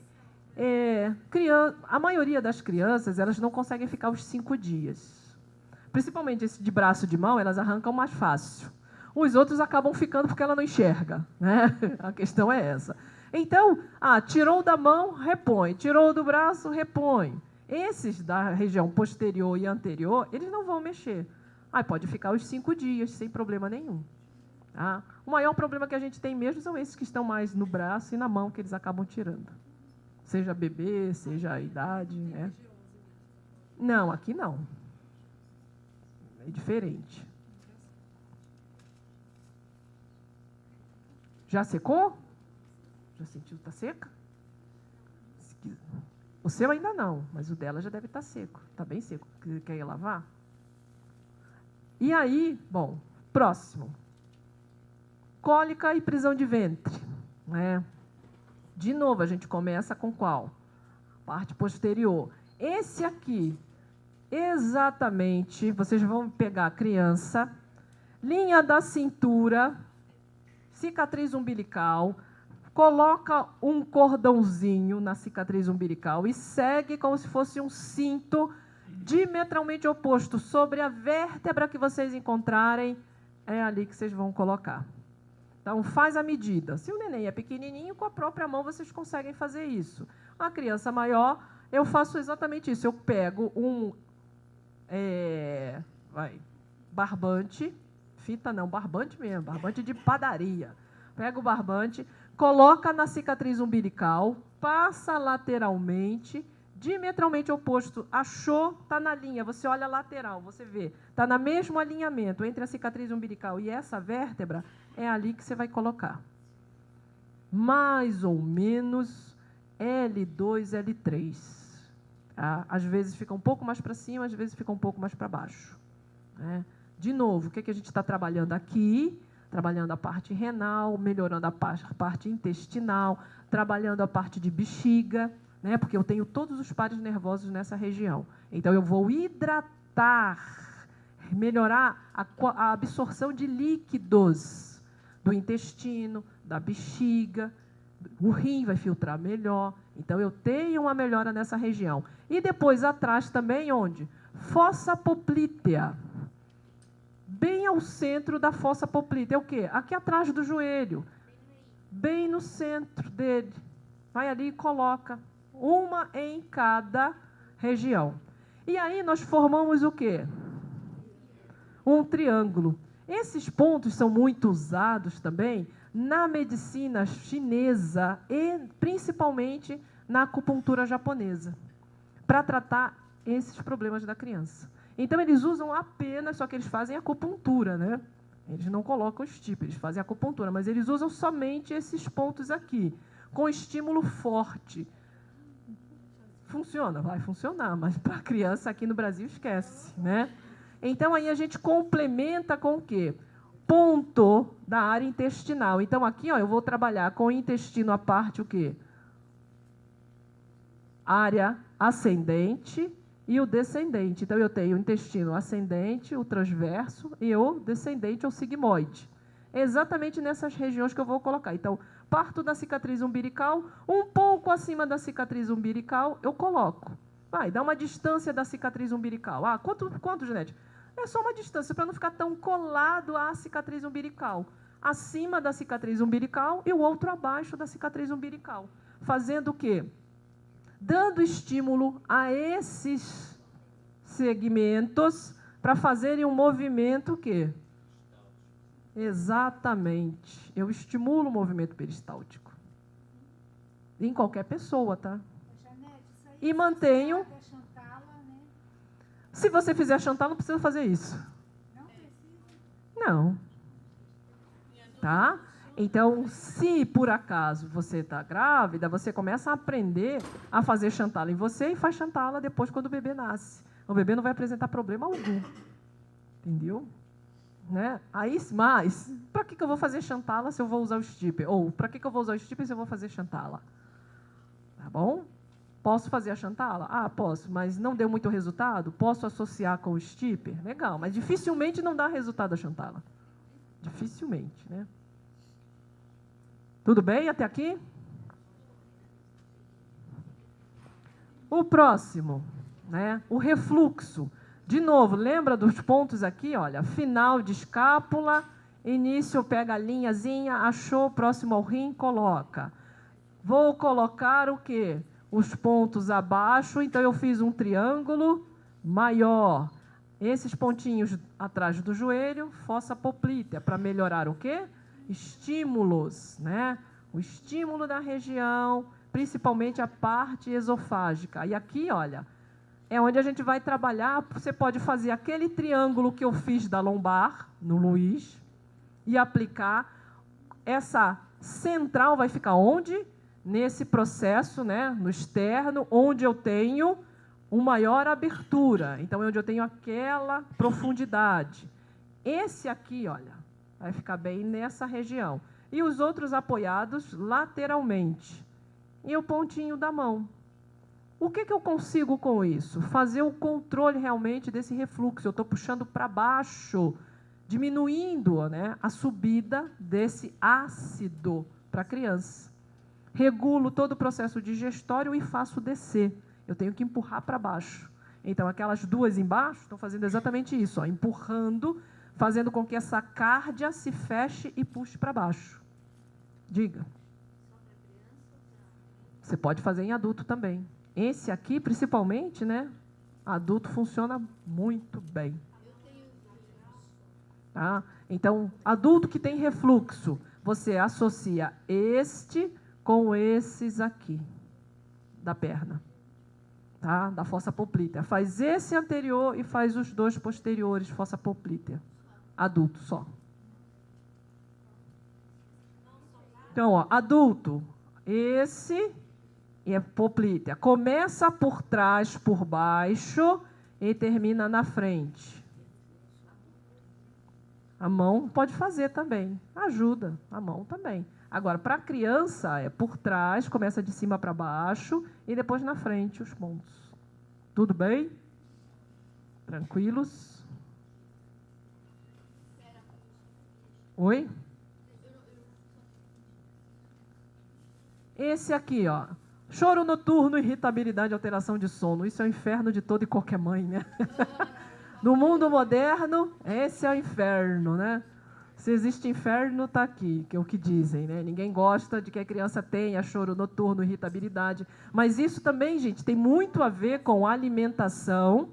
S1: a maioria das crianças, elas não conseguem ficar os 5 dias. Principalmente esse de braço de mão, elas arrancam mais fácil. Os outros acabam ficando porque ela não enxerga, né? A questão é essa. Então, tirou da mão, repõe. Tirou do braço, repõe. Esses da região posterior e anterior, eles não vão mexer. Pode ficar os 5 dias, sem problema nenhum. Tá? O maior problema que a gente tem mesmo são esses que estão mais no braço e na mão, que eles acabam tirando. Seja bebê, seja a idade. Né? Não, aqui não. É diferente. Já secou? Já sentiu que está seca? O seu ainda não, mas o dela já deve estar seco. Está bem seco. Quer ir lavar? E aí, bom, próximo. Cólica e prisão de ventre. Né? De novo, a gente começa com qual? Parte posterior. Esse aqui, exatamente, vocês vão pegar a criança, linha da cintura, cicatriz umbilical, coloca um cordãozinho na cicatriz umbilical e segue como se fosse um cinto diametralmente oposto sobre a vértebra que vocês encontrarem, é ali que vocês vão colocar. Então, faz a medida. Se o neném é pequenininho, com a própria mão vocês conseguem fazer isso. A criança maior, eu faço exatamente isso. Eu pego um barbante, fita não, barbante mesmo, barbante de padaria. Pega o barbante, coloca na cicatriz umbilical, passa lateralmente, diametralmente oposto. Achou, está na linha. Você olha a lateral, você vê. Está no mesmo alinhamento entre a cicatriz umbilical e essa vértebra, é ali que você vai colocar. Mais ou menos L2, L3. Tá? Às vezes fica um pouco mais para cima, às vezes fica um pouco mais para baixo. Né? De novo, o que a gente está trabalhando aqui? Trabalhando a parte renal, melhorando a parte intestinal, trabalhando a parte de bexiga, né? Porque eu tenho todos os pares nervosos nessa região. Então, eu vou hidratar, melhorar a absorção de líquidos do intestino, da bexiga, o rim vai filtrar melhor. Então, eu tenho uma melhora nessa região. E depois, atrás também, onde? Fossa poplítea. Bem ao centro da fossa poplítea. É o quê? Aqui atrás do joelho. Bem no centro dele. Vai ali e coloca uma em cada região. E aí nós formamos o quê? Um triângulo. Esses pontos são muito usados também na medicina chinesa e principalmente na acupuntura japonesa, para tratar esses problemas da criança. Então, eles usam apenas, só que eles fazem acupuntura, né? Eles não colocam os tipos, eles fazem acupuntura, mas eles usam somente esses pontos aqui, com estímulo forte. Funciona? Vai funcionar, mas para a criança aqui no Brasil, esquece, né? Então, aí a gente complementa com o quê? ponto da área intestinal. Então, aqui, ó, eu vou trabalhar com o intestino a parte o quê? Área ascendente e o descendente. Então, eu tenho o intestino ascendente, o transverso e o descendente, ou sigmoide. É exatamente nessas regiões que eu vou colocar. Então, parto da cicatriz umbilical, um pouco acima da cicatriz umbilical, eu coloco. Vai, dá uma distância da cicatriz umbilical. Ah, quanto, Janete? É só uma distância, para não ficar tão colado à cicatriz umbilical. Acima da cicatriz umbilical e o outro abaixo da cicatriz umbilical. Fazendo o quê? Dando estímulo a esses segmentos para fazerem um movimento o quê? Exatamente. Eu estimulo o movimento peristáltico. Em qualquer pessoa, tá? E mantenho. Se você fizer Chantal, não precisa fazer isso. Não. Tá? Então, se por acaso você está grávida, você começa a aprender a fazer Chantal em você e faz Chantal depois quando o bebê nasce. O bebê não vai apresentar problema algum. Entendeu? Né? Aí, mas, para que eu vou fazer Chantal se eu vou usar o stipper? Ou, para que eu vou usar o stipper se eu vou fazer Chantal? Tá bom? Posso fazer a Chantal? Ah, posso, mas não deu muito resultado? Posso associar com o stipper? Legal, mas dificilmente não dá resultado a Chantal. Dificilmente, né? Tudo bem até aqui? O próximo, né? O refluxo. De novo, lembra dos pontos aqui? Olha, final de escápula, início pega a linhazinha, achou, próximo ao rim, coloca. Vou colocar o quê? Os pontos abaixo, então eu fiz um triângulo maior. Esses pontinhos atrás do joelho, fossa poplítea, para melhorar o quê? Estímulos, né? O estímulo da região, principalmente a parte esofágica. E aqui, olha, é onde a gente vai trabalhar. Você pode fazer aquele triângulo que eu fiz da lombar, no Luiz, e aplicar. Essa central vai ficar onde? Nesse processo, né, no externo, onde eu tenho uma maior abertura. Então, é onde eu tenho aquela profundidade. Esse aqui, olha, vai ficar bem nessa região. E os outros apoiados lateralmente. E o pontinho da mão. O que eu consigo com isso? Fazer o controle realmente desse refluxo. Eu estou puxando para baixo, diminuindo, né, a subida desse ácido para a criança. Regulo todo o processo digestório e faço descer. Eu tenho que empurrar para baixo. Então, aquelas duas embaixo estão fazendo exatamente isso, ó, empurrando, fazendo com que essa cárdia se feche e puxe para baixo. Diga. Você pode fazer em adulto também. Esse aqui, principalmente, né? Adulto funciona muito bem. Tá? Então, adulto que tem refluxo, você associa este com esses aqui, da perna, tá? Da fossa poplítea. Faz esse anterior e faz os dois posteriores, fossa poplítea. Adulto só. Então, ó, adulto, esse é poplítea. Começa por trás, por baixo e termina na frente. A mão pode fazer também, ajuda, a mão também. Agora, para a criança, é por trás, começa de cima para baixo e depois na frente os pontos. Tudo bem? Tranquilos? Oi? Esse aqui, ó. Choro noturno, irritabilidade, alteração de sono. Isso é o inferno de toda e qualquer mãe, né? No mundo moderno, esse é o inferno, né? Se existe inferno, está aqui, que é o que dizem, né? Ninguém gosta de que a criança tenha choro noturno, irritabilidade. Mas isso também, gente, tem muito a ver com a alimentação.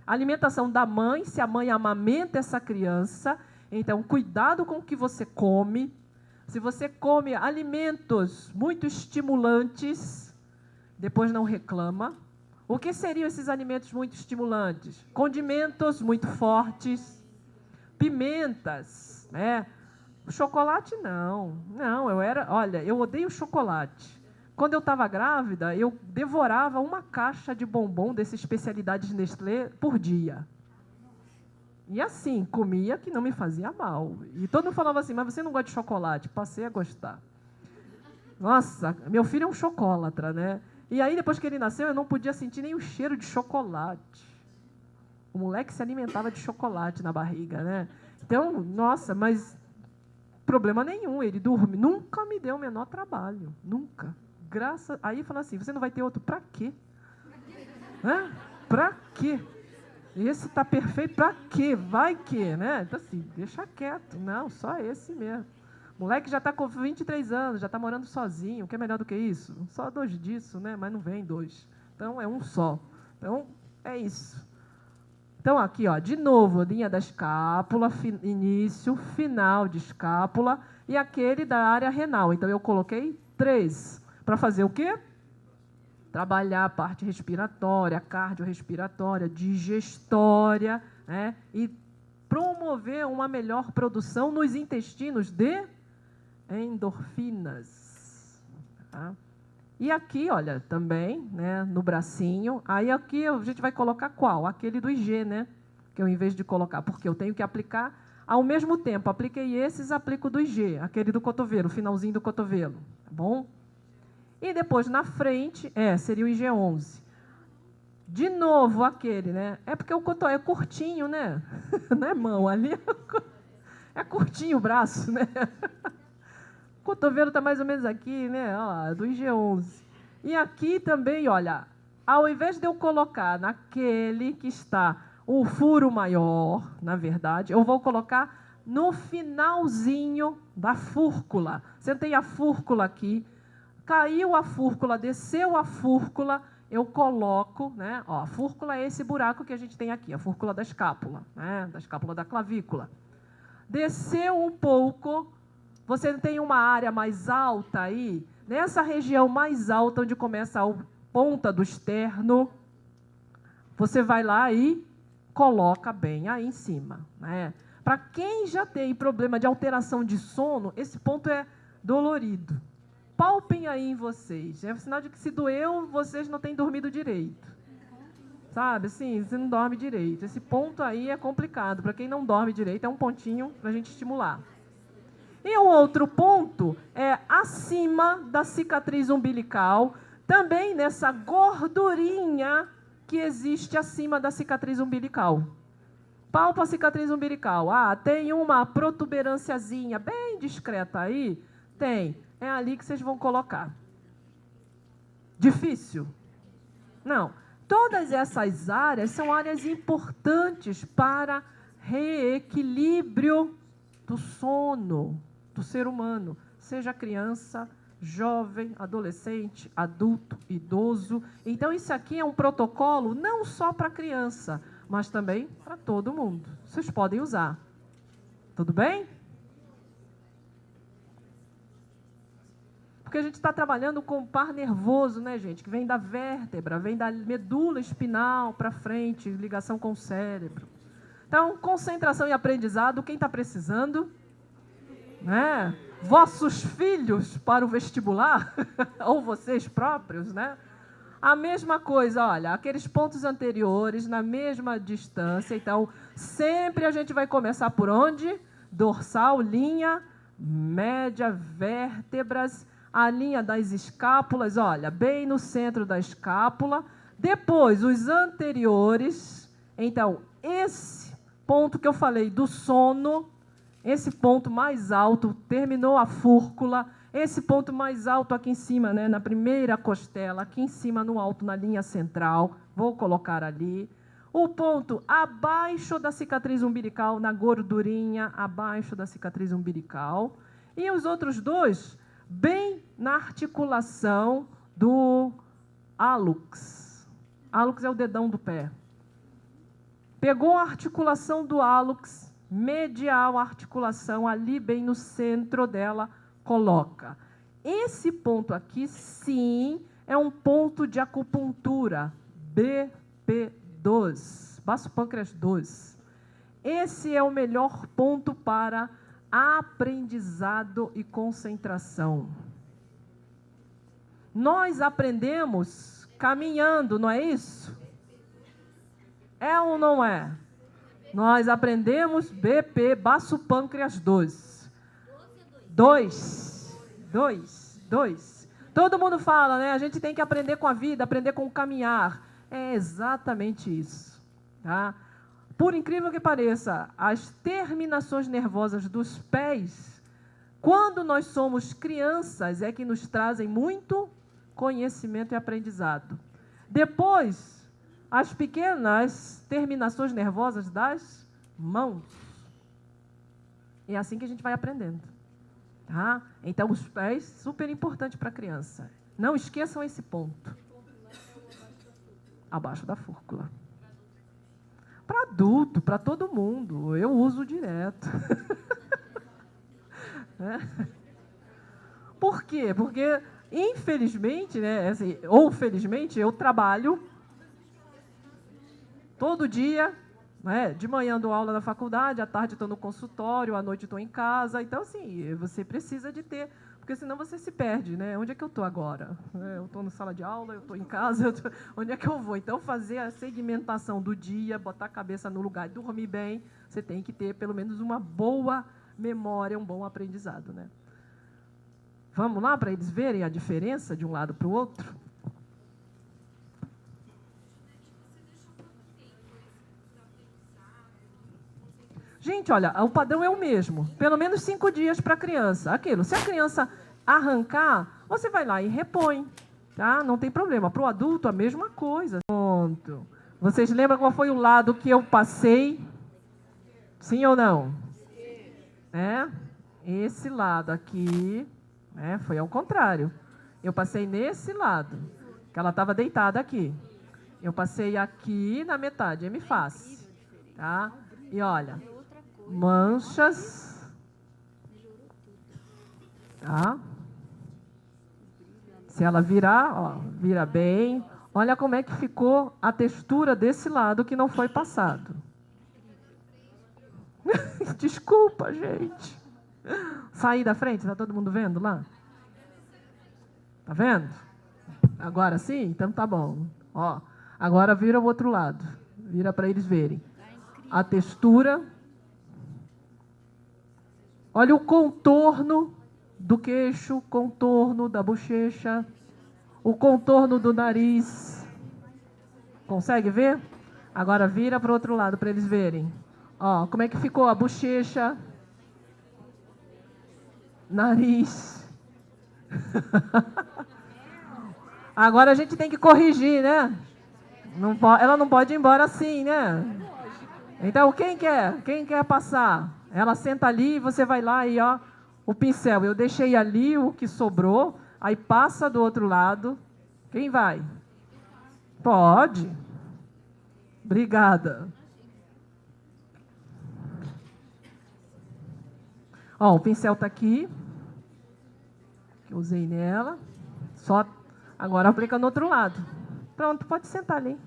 S1: A alimentação da mãe, se a mãe amamenta essa criança. Então, cuidado com o que você come. Se você come alimentos muito estimulantes, depois não reclama. O que seriam esses alimentos muito estimulantes? Condimentos muito fortes, pimentas, né? Chocolate não. Não, eu odeio chocolate. Quando eu estava grávida, eu devorava uma caixa de bombom dessas especialidades Nestlé por dia. E assim, comia que não me fazia mal. E todo mundo falava assim, mas você não gosta de chocolate? Passei a gostar. Nossa, meu filho é um chocolatra, né? E aí, depois que ele nasceu, eu não podia sentir nem o cheiro de chocolate. O moleque se alimentava de chocolate na barriga, né? Então, nossa, mas problema nenhum, ele dorme. Nunca me deu o menor trabalho, nunca. Aí fala assim, você não vai ter outro? Pra quê? Pra quê? Esse tá perfeito, pra quê? Vai que, né? Então assim, deixa quieto. Não, só esse mesmo. O moleque já está com 23 anos, já está morando sozinho. O que é melhor do que isso? Só 2 disso, né? Mas não vem 2. Então, é um só. Então, é isso. Então, aqui, ó, de novo, linha da escápula, início, final de escápula e aquele da área renal. Então, eu coloquei 3. Para fazer o quê? Trabalhar a parte respiratória, cardiorrespiratória, digestória, né? E promover uma melhor produção nos intestinos de endorfinas. Tá? E aqui, olha, também, né, no bracinho, aí aqui a gente vai colocar qual? Aquele do IG, né? Que eu, em vez de colocar, porque eu tenho que aplicar ao mesmo tempo. Apliquei esses, aplico do IG, aquele do cotovelo, o finalzinho do cotovelo, tá bom? E depois, na frente, seria o IG11. De novo, aquele, né? É porque o cotovelo é curtinho, né? Não é mão, ali é curtinho o braço, né? O cotovelo está mais ou menos aqui, né? Ó, do IG11. E aqui também, olha, ao invés de eu colocar naquele que está o furo maior, na verdade, eu vou colocar no finalzinho da fúrcula. Sentei a fúrcula aqui, caiu a fúrcula, desceu a fúrcula, eu coloco, né? Ó, a fúrcula é esse buraco que a gente tem aqui, a fúrcula da escápula, né? Da escápula da clavícula. Desceu um pouco, você tem uma área mais alta aí, nessa região mais alta, onde começa a ponta do externo, você vai lá e coloca bem aí em cima, né? Para quem já tem problema de alteração de sono, esse ponto é dolorido. Palpem aí em vocês. É sinal de que se doeu, vocês não têm dormido direito. Sabe, assim, você não dorme direito. Esse ponto aí é complicado. Para quem não dorme direito, é um pontinho para a gente estimular. E o outro ponto é acima da cicatriz umbilical, também nessa gordurinha que existe acima da cicatriz umbilical. Palpa a cicatriz umbilical. Ah, tem uma protuberânciazinha bem discreta aí? Tem. É ali que vocês vão colocar. Difícil? Não. Todas essas áreas são áreas importantes para reequilíbrio do sono do ser humano, seja criança, jovem, adolescente, adulto, idoso. Então, isso aqui é um protocolo não só para criança, mas também para todo mundo. Vocês podem usar. Tudo bem? Porque a gente está trabalhando com o par nervoso, né, gente? Que vem da vértebra, vem da medula espinal para frente, ligação com o cérebro. Então, concentração e aprendizado, quem está precisando? Né? Vossos filhos para o vestibular, ou vocês próprios, né? A mesma coisa, olha, aqueles pontos anteriores, na mesma distância. Então, sempre a gente vai começar por onde? Dorsal, linha, média, vértebras, a linha das escápulas, olha, bem no centro da escápula. Depois, os anteriores. Então, esse ponto que eu falei do sono, esse ponto mais alto, terminou a fúrcula. Esse ponto mais alto aqui em cima, né, na primeira costela, aqui em cima no alto, na linha central, vou colocar ali. O ponto abaixo da cicatriz umbilical, na gordurinha, abaixo da cicatriz umbilical. E os outros dois, bem na articulação do hálux. Hálux é o dedão do pé. Pegou a articulação do hálux, medial articulação, ali bem no centro dela, coloca. Esse ponto aqui, sim, é um ponto de acupuntura, BP2, baço pâncreas 2. Esse é o melhor ponto para aprendizado e concentração. Nós aprendemos caminhando, não é isso? É ou não é? Nós aprendemos BP, baço pâncreas 2. 2. Todo mundo fala, né? A gente tem que aprender com a vida, aprender com o caminhar. É exatamente isso. Tá? Por incrível que pareça, as terminações nervosas dos pés, quando nós somos crianças, é que nos trazem muito conhecimento e aprendizado. Depois, as pequenas terminações nervosas das mãos. É assim que a gente vai aprendendo. Tá? Então, os pés, super importante para a criança. Não esqueçam esse ponto. Abaixo da fúrcula. Para adulto, para todo mundo. Eu uso direto. Por quê? Porque, infelizmente, né, assim, ou felizmente, eu trabalho todo dia, né, de manhã dou aula na faculdade, à tarde estou no consultório, à noite estou em casa. Então, assim, você precisa de ter, porque senão você se perde, né? Onde é que eu estou agora? Eu estou na sala de aula, eu estou em casa, onde é que eu vou? Então, fazer a segmentação do dia, botar a cabeça no lugar e dormir bem, você tem que ter pelo menos uma boa memória, um bom aprendizado, né? Vamos lá para eles verem a diferença de um lado para o outro? Gente, olha, o padrão é o mesmo. Pelo menos 5 dias para a criança. Aquilo, se a criança arrancar, você vai lá e repõe. Tá? Não tem problema. Para o adulto, a mesma coisa. Pronto. Vocês lembram qual foi o lado que eu passei? Sim ou não? É? Esse lado aqui, né, foi ao contrário. Eu passei nesse lado, que ela estava deitada aqui. Eu passei aqui na metade, hemifácie. Tá? E olha, manchas. Tá? Se ela virar, ó, vira bem. Olha como é que ficou a textura desse lado que não foi passado. Desculpa, gente. Saí da frente, tá todo mundo vendo lá? Tá vendo? Agora sim? Então tá bom. Ó, agora vira o outro lado. Vira para eles verem. A textura. Olha o contorno do queixo, contorno da bochecha, o contorno do nariz. Consegue ver? Agora vira para o outro lado para eles verem. Ó, como é que ficou a bochecha? Nariz. Agora a gente tem que corrigir, né? Ela não pode ir embora assim, né? Então, quem quer passar? Ela senta ali e você vai lá e, ó, o pincel. Eu deixei ali o que sobrou, aí passa do outro lado. Quem vai? Pode. Obrigada. Ó, o pincel está aqui. Que eu usei nela. Só agora aplica no outro lado. Pronto, pode sentar ali.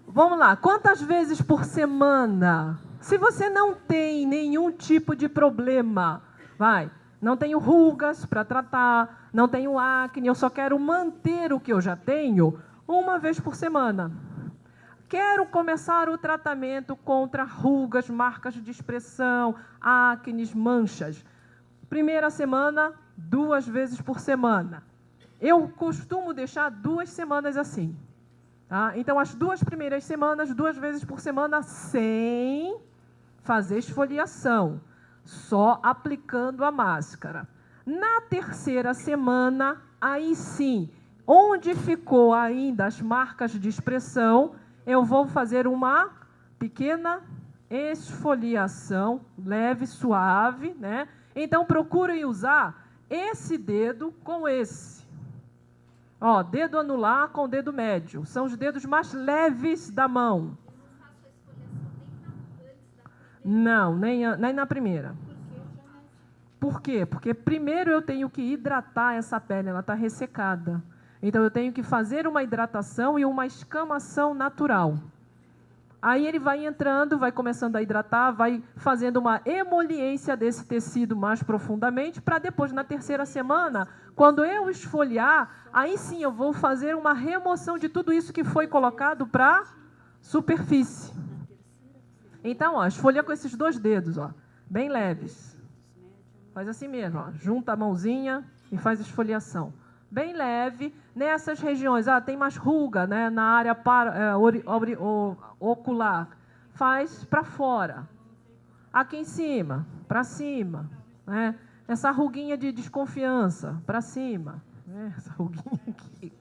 S1: Vamos lá. Quantas vezes por semana? Se você não tem nenhum tipo de problema, vai. Não tenho rugas para tratar, não tenho acne, eu só quero manter o que eu já tenho, uma vez por semana. Quero começar o tratamento contra rugas, marcas de expressão, acnes, manchas. Primeira semana, 2 vezes por semana. Eu costumo deixar 2 semanas assim. Tá? Então, as 2 primeiras semanas, 2 vezes por semana, sem fazer esfoliação, só aplicando a máscara. Na terceira semana, aí sim, onde ficou ainda as marcas de expressão, eu vou fazer uma pequena esfoliação, leve, suave, né? Então, procurem usar esse dedo com esse. Ó, dedo anular com dedo médio. São os dedos mais leves da mão. Não, nem na primeira. Por quê? Porque primeiro eu tenho que hidratar essa pele, ela está ressecada. Então, eu tenho que fazer uma hidratação e uma escamação natural. Aí ele vai entrando, vai começando a hidratar, vai fazendo uma emoliência desse tecido mais profundamente, para depois, na terceira semana, quando eu esfoliar, aí sim eu vou fazer uma remoção de tudo isso que foi colocado para superfície. Então, ó, esfolia com esses 2 dedos, ó, bem leves. Faz assim mesmo, ó, junta a mãozinha e faz esfoliação. Bem leve. Nessas regiões, tem mais ruga, né, na área ocular. Faz para fora. Aqui em cima, para cima. Né? Essa ruguinha de desconfiança, para cima. Né? Essa ruguinha aqui.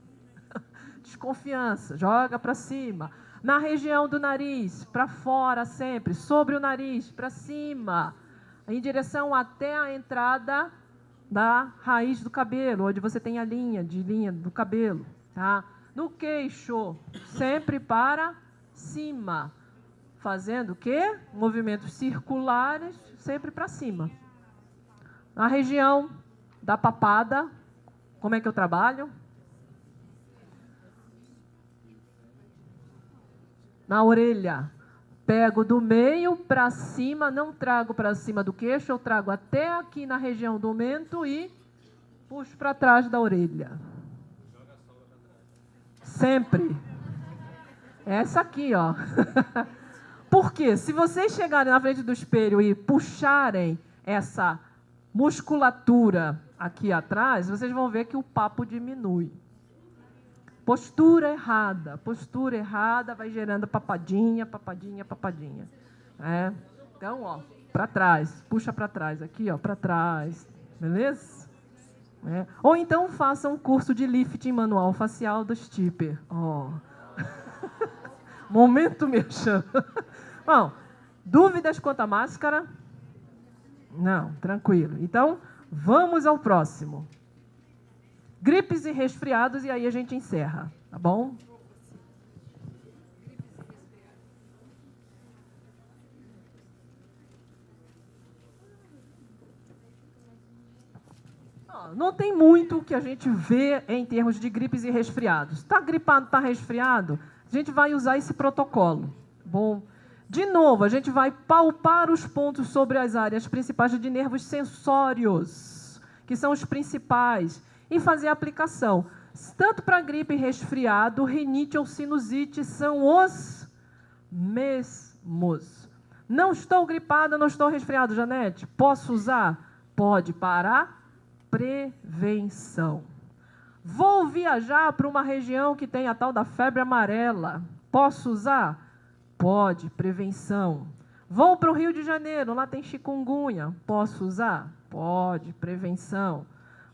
S1: Desconfiança, joga para cima. Na região do nariz, para fora sempre. Sobre o nariz, para cima. Em direção até a entrada da raiz do cabelo, onde você tem a linha do cabelo. Tá? No queixo, sempre para cima. Fazendo o quê? Movimentos circulares, sempre para cima. Na região da papada, como é que eu trabalho? Na orelha. Pego do meio para cima, não trago para cima do queixo, eu trago até aqui na região do mento e puxo para trás da orelha. Sempre. Essa aqui, ó. Porque se vocês chegarem na frente do espelho e puxarem essa musculatura aqui atrás, vocês vão ver que o papo diminui. Postura errada vai gerando papadinha, papadinha, papadinha. Então, ó, para trás, puxa para trás, aqui, ó, para trás, beleza? Ou então faça um curso de lifting manual facial do Stipper. Ó. Momento merchan. Bom, dúvidas quanto à máscara? Não, tranquilo. Então, vamos ao próximo. Gripes e resfriados, e aí a gente encerra, tá bom? Não tem muito o que a gente vê em termos de gripes e resfriados. Está gripado, está resfriado? A gente vai usar esse protocolo. Bom, de novo, a gente vai palpar os pontos sobre as áreas principais de nervos sensórios, que são os principais, e fazer a aplicação. Tanto para gripe e resfriado, rinite ou sinusite são os mesmos. Não estou gripada, não estou resfriado, Janete. Posso usar? Pode, para prevenção. Vou viajar para uma região que tem a tal da febre amarela. Posso usar? Pode, prevenção. Vou para o Rio de Janeiro, lá tem chikungunya. Posso usar? Pode, prevenção.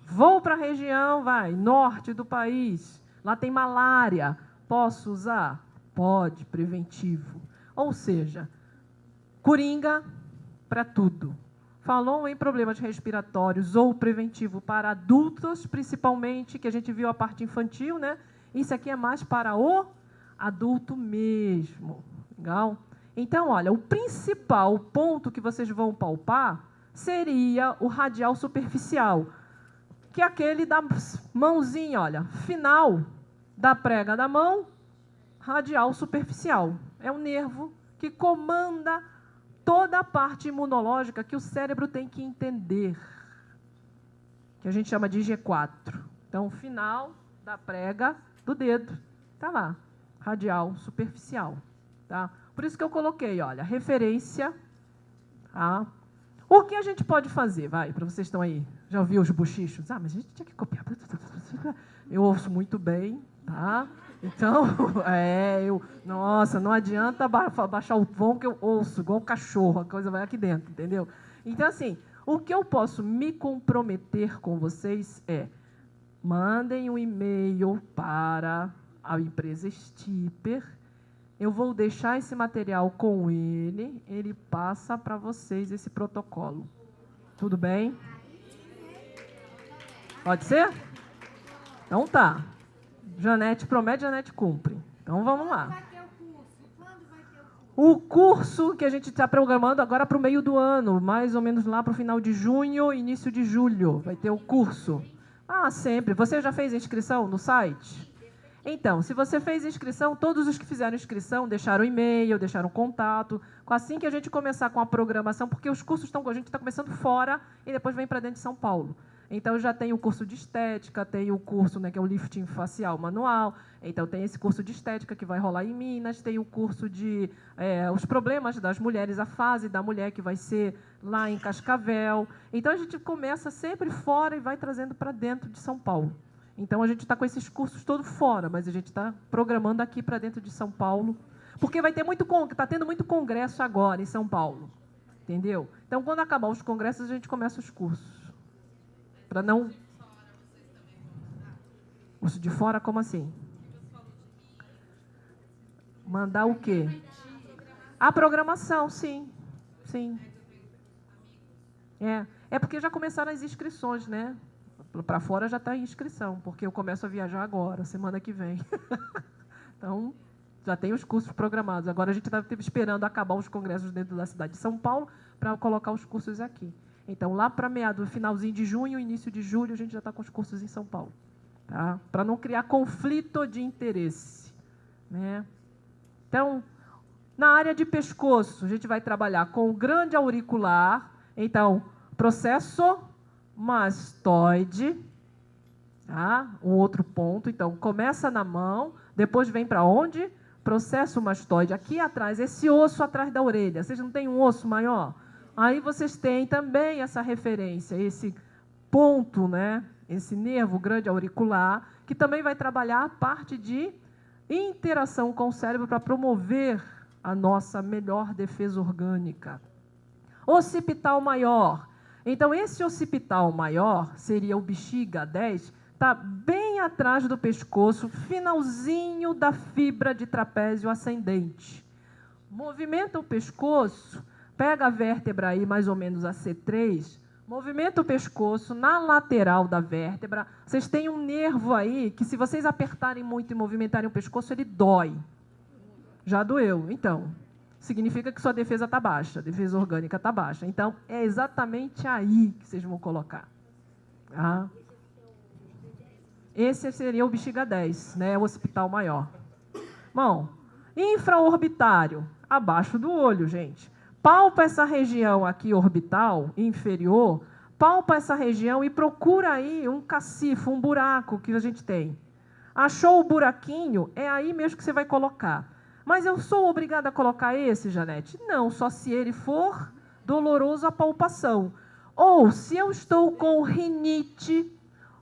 S1: Vou para a região, norte do país, lá tem malária. Posso usar? Pode, preventivo. Ou seja, coringa para tudo. Falou em problemas respiratórios ou preventivo para adultos, principalmente, que a gente viu a parte infantil, né? Isso aqui é mais para o adulto mesmo. Legal? Então, olha, o principal ponto que vocês vão palpar seria o radial superficial, que é aquele da mãozinha, olha, final da prega da mão, radial superficial. É um nervo que comanda toda a parte imunológica que o cérebro tem que entender, que a gente chama de G4. Então, final da prega do dedo, tá lá, radial superficial. Tá? Por isso que eu coloquei, olha, referência. Tá? O que a gente pode fazer? Para vocês estão aí, já ouviu os bochichos? Mas a gente tinha que copiar. Eu ouço muito bem, tá? Então, nossa, não adianta baixar o tom que eu ouço, igual o cachorro, a coisa vai aqui dentro, entendeu? Então, assim, o que eu posso me comprometer com vocês é, mandem um e-mail para a empresa Stipper. Eu vou deixar esse material com ele passa para vocês esse protocolo. Tudo bem? Pode ser? Então tá. Janete promete, Janete cumpre. Então vamos lá.
S2: Quando vai ter o curso?
S1: O curso que a gente está programando agora para o meio do ano, mais ou menos lá para o final de junho, início de julho, vai ter o curso. Sempre. Você já fez a inscrição no site? Então, se você fez inscrição, todos os que fizeram inscrição deixaram e-mail, deixaram contato. Assim que a gente começar com a programação, porque os cursos a gente está começando fora e depois vem para dentro de São Paulo. Então, já tem o curso de estética, tem o curso, né, que é o lifting facial manual. Então, tem esse curso de estética que vai rolar em Minas, tem o curso de os problemas das mulheres, a fase da mulher, que vai ser lá em Cascavel. Então, a gente começa sempre fora e vai trazendo para dentro de São Paulo. Então, a gente está com esses cursos todos fora, mas a gente está programando aqui para dentro de São Paulo, porque vai ter está tendo muito congresso agora em São Paulo, entendeu? Então, quando acabar os congressos, a gente começa os cursos. Para não... Curso de fora, como assim? Mandar o quê? A programação, sim. Sim. É porque já começaram as inscrições, né? Para fora já está em inscrição, porque eu começo a viajar agora, semana que vem. Então, já tem os cursos programados. Agora a gente está esperando acabar os congressos dentro da cidade de São Paulo para colocar os cursos aqui. Então, lá para finalzinho de junho, início de julho, a gente já está com os cursos em São Paulo. Tá? Para não criar conflito de interesse. Né? Então, na área de pescoço, a gente vai trabalhar com o grande auricular. Então, processo mastoide. Tá? Um outro ponto. Então, começa na mão, depois vem para onde? Processo mastoide. Aqui atrás, esse osso atrás da orelha. Vocês não têm um osso maior? Aí vocês têm também essa referência, esse ponto, né? Esse nervo grande auricular, que também vai trabalhar a parte de interação com o cérebro para promover a nossa melhor defesa orgânica. Occipital maior. Então, esse occipital maior seria o bexiga 10, está bem atrás do pescoço, finalzinho da fibra de trapézio ascendente. Movimenta o pescoço, pega a vértebra aí, mais ou menos a C3, movimenta o pescoço na lateral da vértebra. Vocês têm um nervo aí que, se vocês apertarem muito e movimentarem o pescoço, ele dói. Já doeu. Então, significa que sua defesa está baixa, a defesa orgânica está baixa. Então, é exatamente aí que vocês vão colocar. Tá? Esse seria o bexiga 10, né? O occipital maior. Bom, infraorbitário, abaixo do olho, gente. Palpa essa região aqui orbital, inferior, palpa essa região e procura aí um cacifo, um buraco que a gente tem. Achou o buraquinho? É aí mesmo que você vai colocar. Mas eu sou obrigada a colocar esse, Janete? Não, só se ele for doloroso a palpação. Ou se eu estou com rinite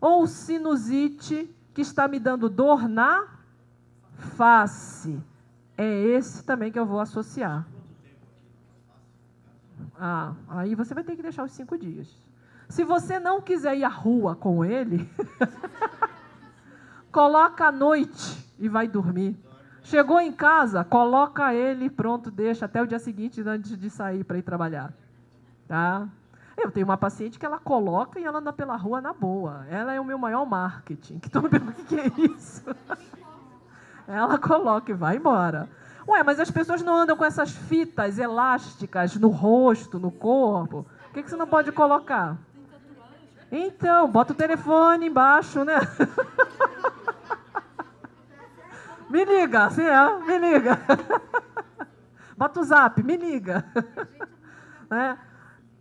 S1: ou sinusite que está me dando dor na face. É esse também que eu vou associar. Aí você vai ter que deixar os 5 dias. Se você não quiser ir à rua com ele, coloca à noite e vai dormir. Chegou em casa, coloca ele, pronto, deixa até o dia seguinte antes de sair para ir trabalhar. Tá? Eu tenho uma paciente que ela coloca e ela anda pela rua na boa. Ela é o meu maior marketing. Que todo mundo, o que é isso? Ela coloca e vai embora. Ué, mas as pessoas não andam com essas fitas elásticas no rosto, no corpo. Por que você não pode colocar? Então, bota o telefone embaixo, né? Me liga, assim me liga. Bota o zap, me liga. Né?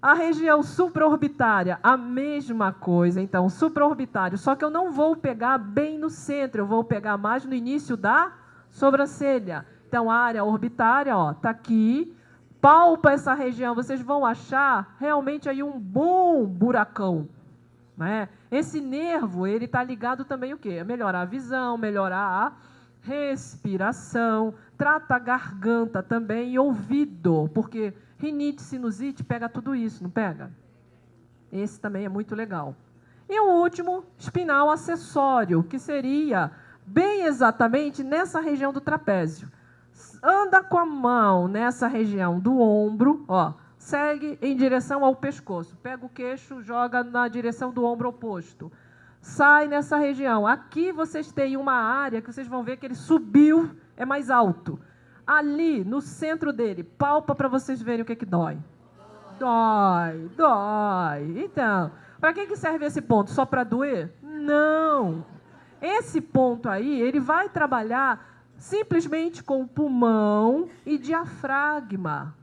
S1: A região supraorbitária, a mesma coisa. Então, supraorbitário, só que eu não vou pegar bem no centro, eu vou pegar mais no início da sobrancelha. Então, a área orbitária, ó, tá aqui, palpa essa região, vocês vão achar realmente aí um bom buracão. Né? Esse nervo, ele está ligado também o quê? A melhorar a visão, melhorar a respiração, trata a garganta também e ouvido, porque rinite, sinusite, pega tudo isso, não pega? Esse também é muito legal. E o último, espinal acessório, que seria bem exatamente nessa região do trapézio. Anda com a mão nessa região do ombro, ó, segue em direção ao pescoço. Pega o queixo, joga na direção do ombro oposto. Sai nessa região. Aqui vocês têm uma área que vocês vão ver que ele subiu, é mais alto. Ali, no centro dele, palpa para vocês verem o que dói. Dói, dói. Então, para que serve esse ponto? Só para doer? Não. Esse ponto aí, ele vai trabalhar simplesmente com o pulmão e diafragma.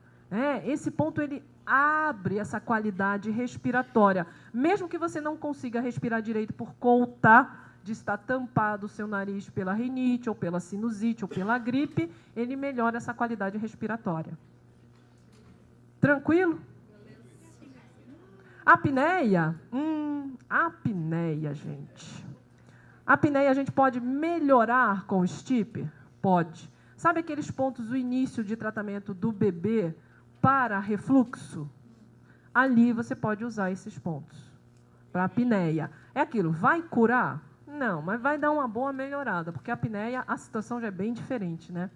S1: Esse ponto, ele abre essa qualidade respiratória. Mesmo que você não consiga respirar direito por conta de estar tampado o seu nariz pela rinite, ou pela sinusite, ou pela gripe, ele melhora essa qualidade respiratória. Tranquilo? Apneia? Apneia, gente. Apneia a gente pode melhorar com o STIP? Pode. Sabe aqueles pontos do início de tratamento do bebê para refluxo? Ali você pode usar esses pontos para apneia. É aquilo, vai curar? Não, mas vai dar uma boa melhorada, porque a apneia, a situação já é bem diferente, né?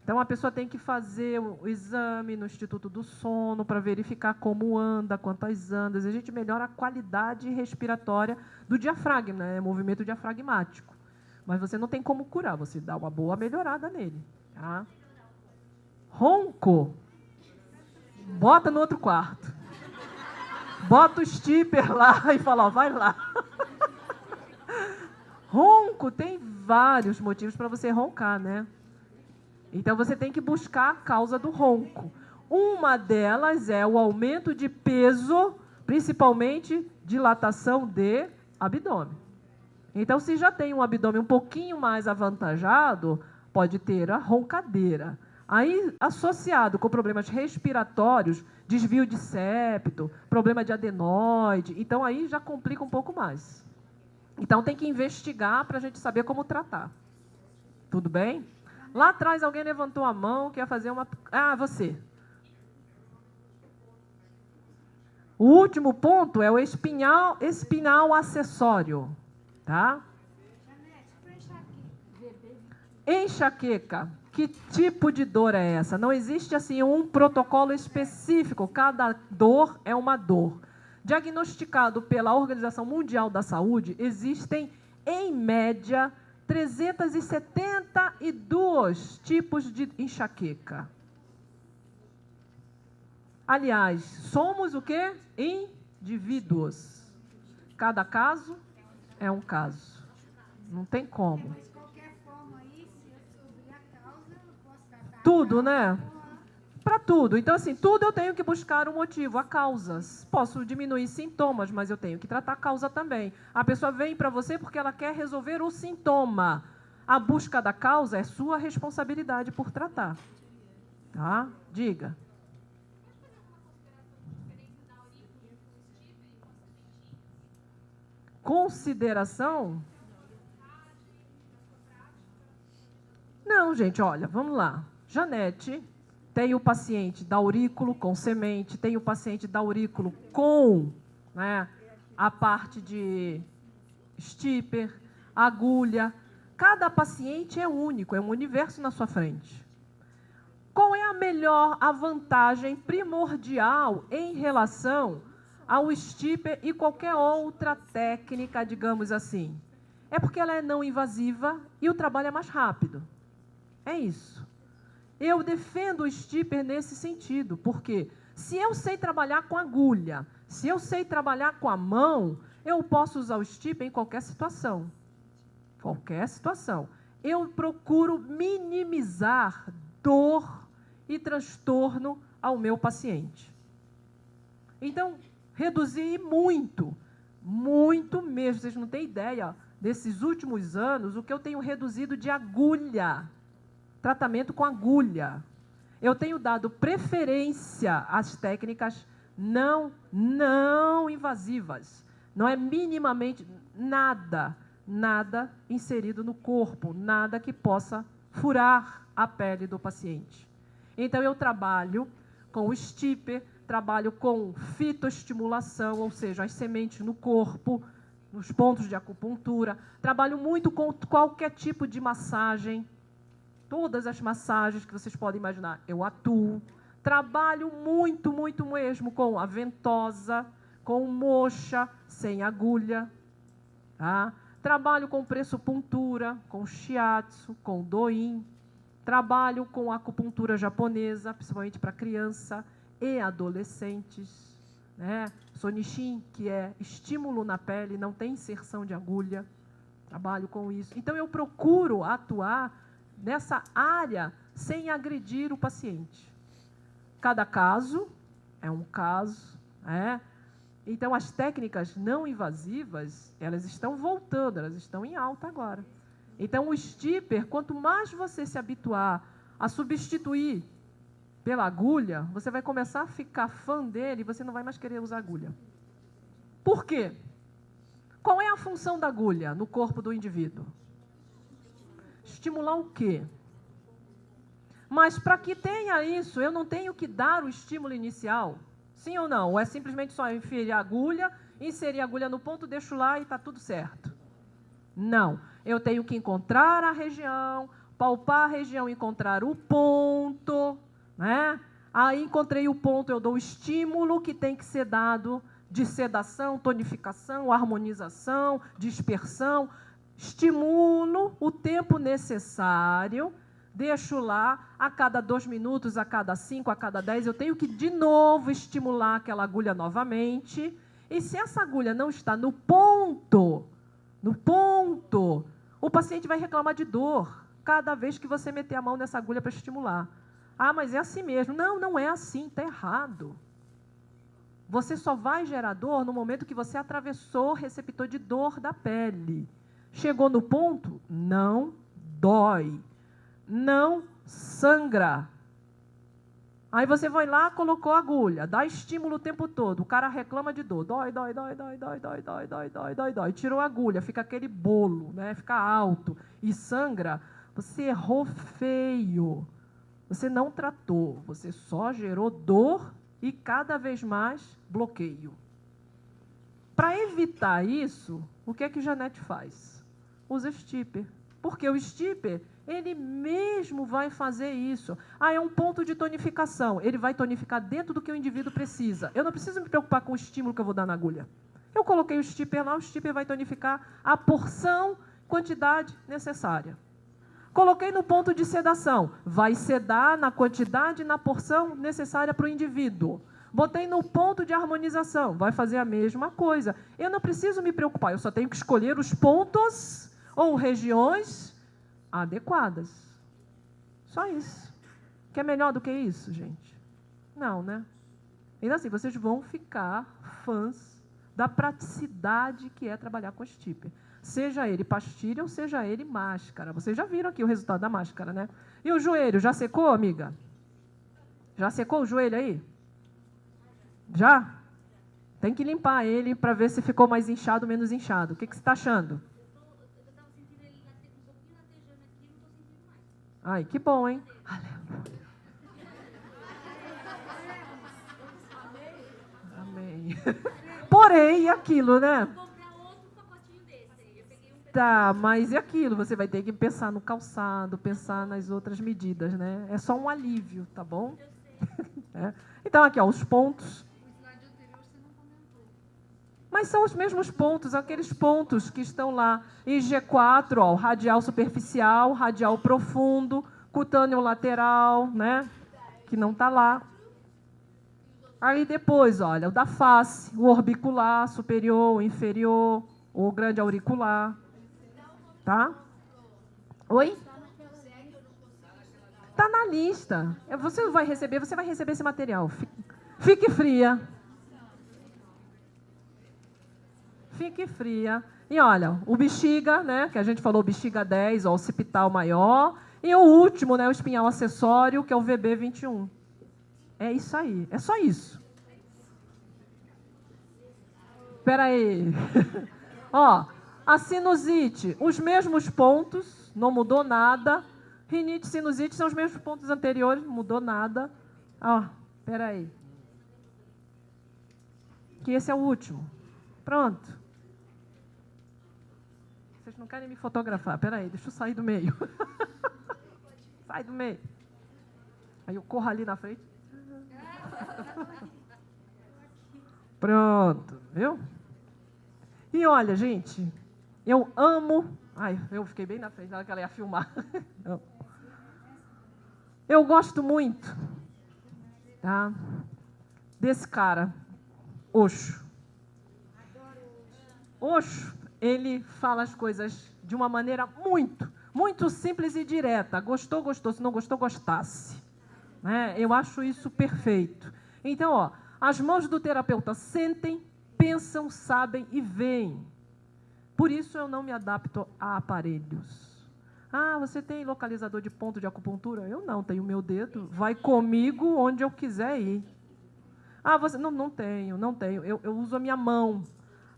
S1: Então, a pessoa tem que fazer o exame no Instituto do Sono para verificar como anda, quantas andas. A gente melhora a qualidade respiratória do diafragma, né? Movimento diafragmático. Mas você não tem como curar, você dá uma boa melhorada nele. Tá? Ronco. Bota no outro quarto. Bota o stipper lá e fala, ó, vai lá. Ronco, tem vários motivos para você roncar, né? Então, você tem que buscar a causa do ronco. Uma delas é o aumento de peso, principalmente dilatação de abdômen. Então, se já tem um abdômen um pouquinho mais avantajado, pode ter a roncadeira. Aí, associado com problemas respiratórios, desvio de septo, problema de adenoide, então aí já complica um pouco mais. Então, tem que investigar para a gente saber como tratar. Tudo bem? Lá atrás, alguém levantou a mão, quer fazer uma... Ah, você. O último ponto é o espinhal acessório. Tá? Enxaqueca. Que tipo de dor é essa? Não existe assim um protocolo específico. Cada dor é uma dor. Diagnosticado pela Organização Mundial da Saúde, existem, em média, 372 tipos de enxaqueca. Aliás, somos o quê? Indivíduos. Cada caso é um caso. Não tem como.
S3: Mas de qualquer forma aí, se eu souber a causa, eu posso tratar.
S1: Tudo, né? Para tudo. Então, assim, tudo eu tenho que buscar um motivo, a causas. Posso diminuir sintomas, mas eu tenho que tratar a causa também. A pessoa vem para você porque ela quer resolver o sintoma. A busca da causa é sua responsabilidade por tratar. Tá? Diga. Consideração? Não, gente, olha, vamos lá. Janete tem o paciente daurículo com semente, tem o paciente daurículo com, né, a parte de stipper, agulha. Cada paciente é único, é um universo na sua frente. Qual é a vantagem primordial em relação ao stipper e qualquer outra técnica, digamos assim? É porque ela é não invasiva e o trabalho é mais rápido. É isso. Eu defendo o stipper nesse sentido, porque se eu sei trabalhar com agulha, se eu sei trabalhar com a mão, eu posso usar o stipper em qualquer situação. Qualquer situação. Eu procuro minimizar dor e transtorno ao meu paciente. Então, reduzir muito, muito mesmo. Vocês não têm ideia, desses últimos anos, o que eu tenho reduzido de agulha. Tratamento com agulha. Eu tenho dado preferência às técnicas não invasivas. Não é minimamente nada inserido no corpo, nada que possa furar a pele do paciente. Então, eu trabalho com o stipper, trabalho com fitoestimulação, ou seja, as sementes no corpo, nos pontos de acupuntura. Trabalho muito com qualquer tipo de massagem. Todas as massagens que vocês podem imaginar, eu atuo. Trabalho muito mesmo com a ventosa, com moxa, sem agulha. Tá? Trabalho com pressopuntura, com shiatsu, com doin. Trabalho com acupuntura japonesa, principalmente para criança e adolescentes. Né? Sonishin, que é estímulo na pele, não tem inserção de agulha. Trabalho com isso. Então, eu procuro atuar nessa área sem agredir o paciente. Cada caso é um caso, né? Então, as técnicas não invasivas, elas estão voltando, elas estão em alta agora. Então, o stipper, quanto mais você se habituar a substituir pela agulha, você vai começar a ficar fã dele e você não vai mais querer usar agulha. Por quê? Qual é a função da agulha no corpo do indivíduo? Estimular o quê? Mas para que tenha isso, eu não tenho que dar o estímulo inicial? Sim ou não? Ou é simplesmente só inserir a agulha, no ponto, deixo lá e está tudo certo? Não. Eu tenho que encontrar a região, palpar a região, encontrar o ponto, né? Aí encontrei o ponto, eu dou o estímulo que tem que ser dado de sedação, tonificação, harmonização, dispersão. Estimulo o tempo necessário, deixo lá, a cada 2 minutos, a cada 5, a cada 10, eu tenho que de novo estimular aquela agulha novamente. E se essa agulha não está no ponto, o paciente vai reclamar de dor cada vez que você meter a mão nessa agulha para estimular. Ah, mas é assim mesmo. Não, não é assim, está errado. Você só vai gerar dor no momento que você atravessou o receptor de dor da pele. Chegou no ponto, não dói, não sangra. Aí você vai lá, colocou a agulha, dá estímulo o tempo todo, o cara reclama de dor, dói, dói, dói, dói, dói, dói, dói, dói, dói, dói, dói. Tirou a agulha, fica aquele bolo, né? Fica alto e sangra. Você errou feio. Você não tratou, você só gerou dor e cada vez mais bloqueio. Para evitar isso, o que é que Janete faz? Usa stipper. Porque o stipper, ele mesmo vai fazer isso. Ah, é um ponto de tonificação. Ele vai tonificar dentro do que o indivíduo precisa. Eu não preciso me preocupar com o estímulo que eu vou dar na agulha. Eu coloquei o stipper lá, o stipper vai tonificar a porção, quantidade necessária. Coloquei no ponto de sedação. Vai sedar na quantidade e na porção necessária para o indivíduo. Botei no ponto de harmonização. Vai fazer a mesma coisa. Eu não preciso me preocupar. Eu só tenho que escolher os pontos ou regiões adequadas. Só isso. Quer melhor do que isso, gente? Não, né? Ainda assim, vocês vão ficar fãs da praticidade que é trabalhar com stipper. Seja ele pastilha ou seja ele máscara. Vocês já viram aqui o resultado da máscara, né? E o joelho, já secou, amiga? Já secou o joelho aí? Já? Tem que limpar ele para ver se ficou mais inchado ou menos inchado. O que você está achando?
S2: Eu estava sentindo ele um pouquinho latejando aqui, não estou sentindo mais.
S1: Ai, que bom, hein? Aleluia. Amém. Porém, aquilo, né?
S2: Vou comprar outro pacotinho desse aí. Eu peguei um
S1: Tá, mas e aquilo? Você vai ter que pensar no calçado, pensar nas outras medidas, né? É só um alívio, tá bom? É. Então, aqui, ó, os pontos.
S3: O slide anterior você não comentou.
S1: Mas são os mesmos pontos, aqueles pontos que estão lá. Em G4, ó, radial superficial, radial profundo, cutâneo lateral, né? Que não está lá. Aí depois, olha, o da face, o orbicular, superior, o inferior, o grande auricular. Tá? Oi? Está na lista. Você vai receber esse material. Fique fria. Fique fria. E olha, o bexiga, né, que a gente falou, bexiga 10, ó, occipital maior. E o último, né, o espinhal acessório, que é o VB21. É isso aí. É só isso. Espera aí. Ó, a sinusite, os mesmos pontos, não mudou nada. Rinite e sinusite são os mesmos pontos anteriores, não mudou nada. Ó, espera aí. Que esse é o último. Pronto. Vocês não querem me fotografar? Espera aí, deixa eu sair do meio. Sai do meio. Aí eu corro ali na frente. Pronto, viu? E olha, gente, eu amo... Ai, eu fiquei bem na frente, na hora que ela ia filmar. Eu gosto muito, tá, desse cara, Osho. Osho, ele fala as coisas de uma maneira muito simples e direta. Gostou, gostou. Se não gostou, gostasse. Né? Eu acho isso perfeito. Então, ó, As mãos do terapeuta sentem, pensam, sabem e veem. Por isso eu não me adapto a aparelhos. Ah, você tem localizador de ponto de acupuntura? Eu não, tenho meu dedo. Vai comigo onde eu quiser ir. Ah, você não tenho. Eu uso a minha mão.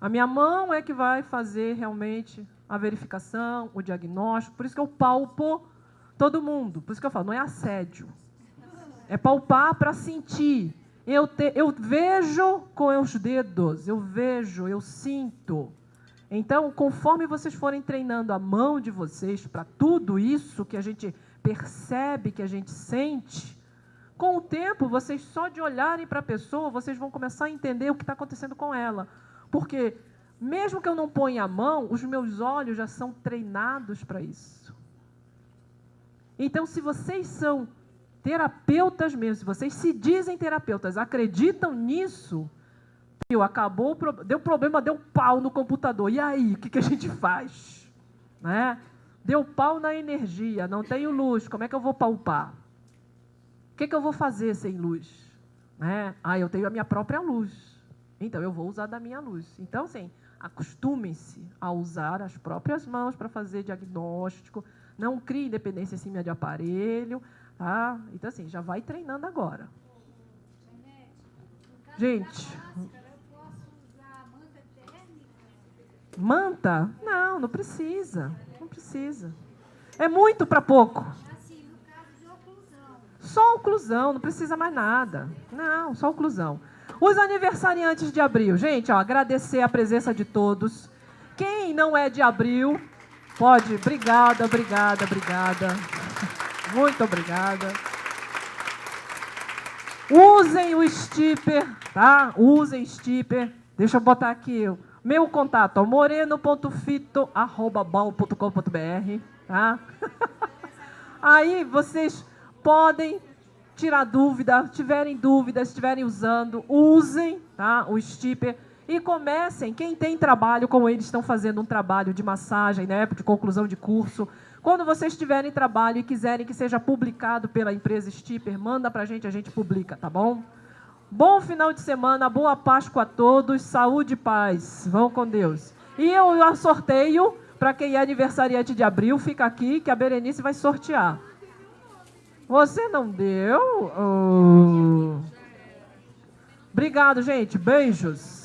S1: A minha mão é que vai fazer realmente a verificação, o diagnóstico. Por isso que eu palpo todo mundo. Por isso que eu falo, não é assédio. É palpar para sentir. Eu vejo com os dedos, eu vejo, eu sinto. Então, conforme vocês forem treinando a mão de vocês para tudo isso que a gente percebe, que a gente sente, com o tempo, vocês só de olharem para a pessoa, vocês vão começar a entender o que está acontecendo com ela. Porque, mesmo que eu não ponha a mão, os meus olhos já são treinados para isso. Então, se vocês são terapeutas mesmo, se vocês se dizem terapeutas, acreditam nisso, acabou, deu problema, deu pau no computador. E aí, o que a gente faz? Né? Deu pau na energia, não tenho luz, como é que eu vou palpar? O que eu vou fazer sem luz? Né? Ah, eu tenho a minha própria luz, então eu vou usar da minha luz. Então, assim, acostumem-se a usar as próprias mãos para fazer diagnóstico, não crie independência em cima de aparelho, tá? Então, assim, já vai treinando agora. Gente... Manta? Não, não precisa. Não precisa. É muito para pouco.
S3: Assim, no caso de oclusão.
S1: Só oclusão, não precisa mais nada. Não, só oclusão. Os aniversariantes de abril. Gente, ó, agradecer a presença de todos. Quem não é de abril, pode. Obrigada. Muito obrigada. Usem o Stipper, tá? Usem Stipper. Deixa eu botar aqui meu contato, moreno.fito@bal.com.br, tá? Aí vocês podem tirar dúvida, tiverem dúvidas, estiverem usando, usem, tá? O Stipper e comecem. Quem tem trabalho, como eles estão fazendo um trabalho de massagem, né, de conclusão de curso, quando vocês tiverem trabalho e quiserem que seja publicado pela empresa Stipper, manda pra gente, a gente publica, tá bom? Bom final de semana, boa Páscoa a todos, saúde e paz. Vão com Deus. E eu sorteio, para quem é aniversariante de abril, fica aqui que a Berenice vai sortear. Você não deu? Oh. Obrigado, gente. Beijos.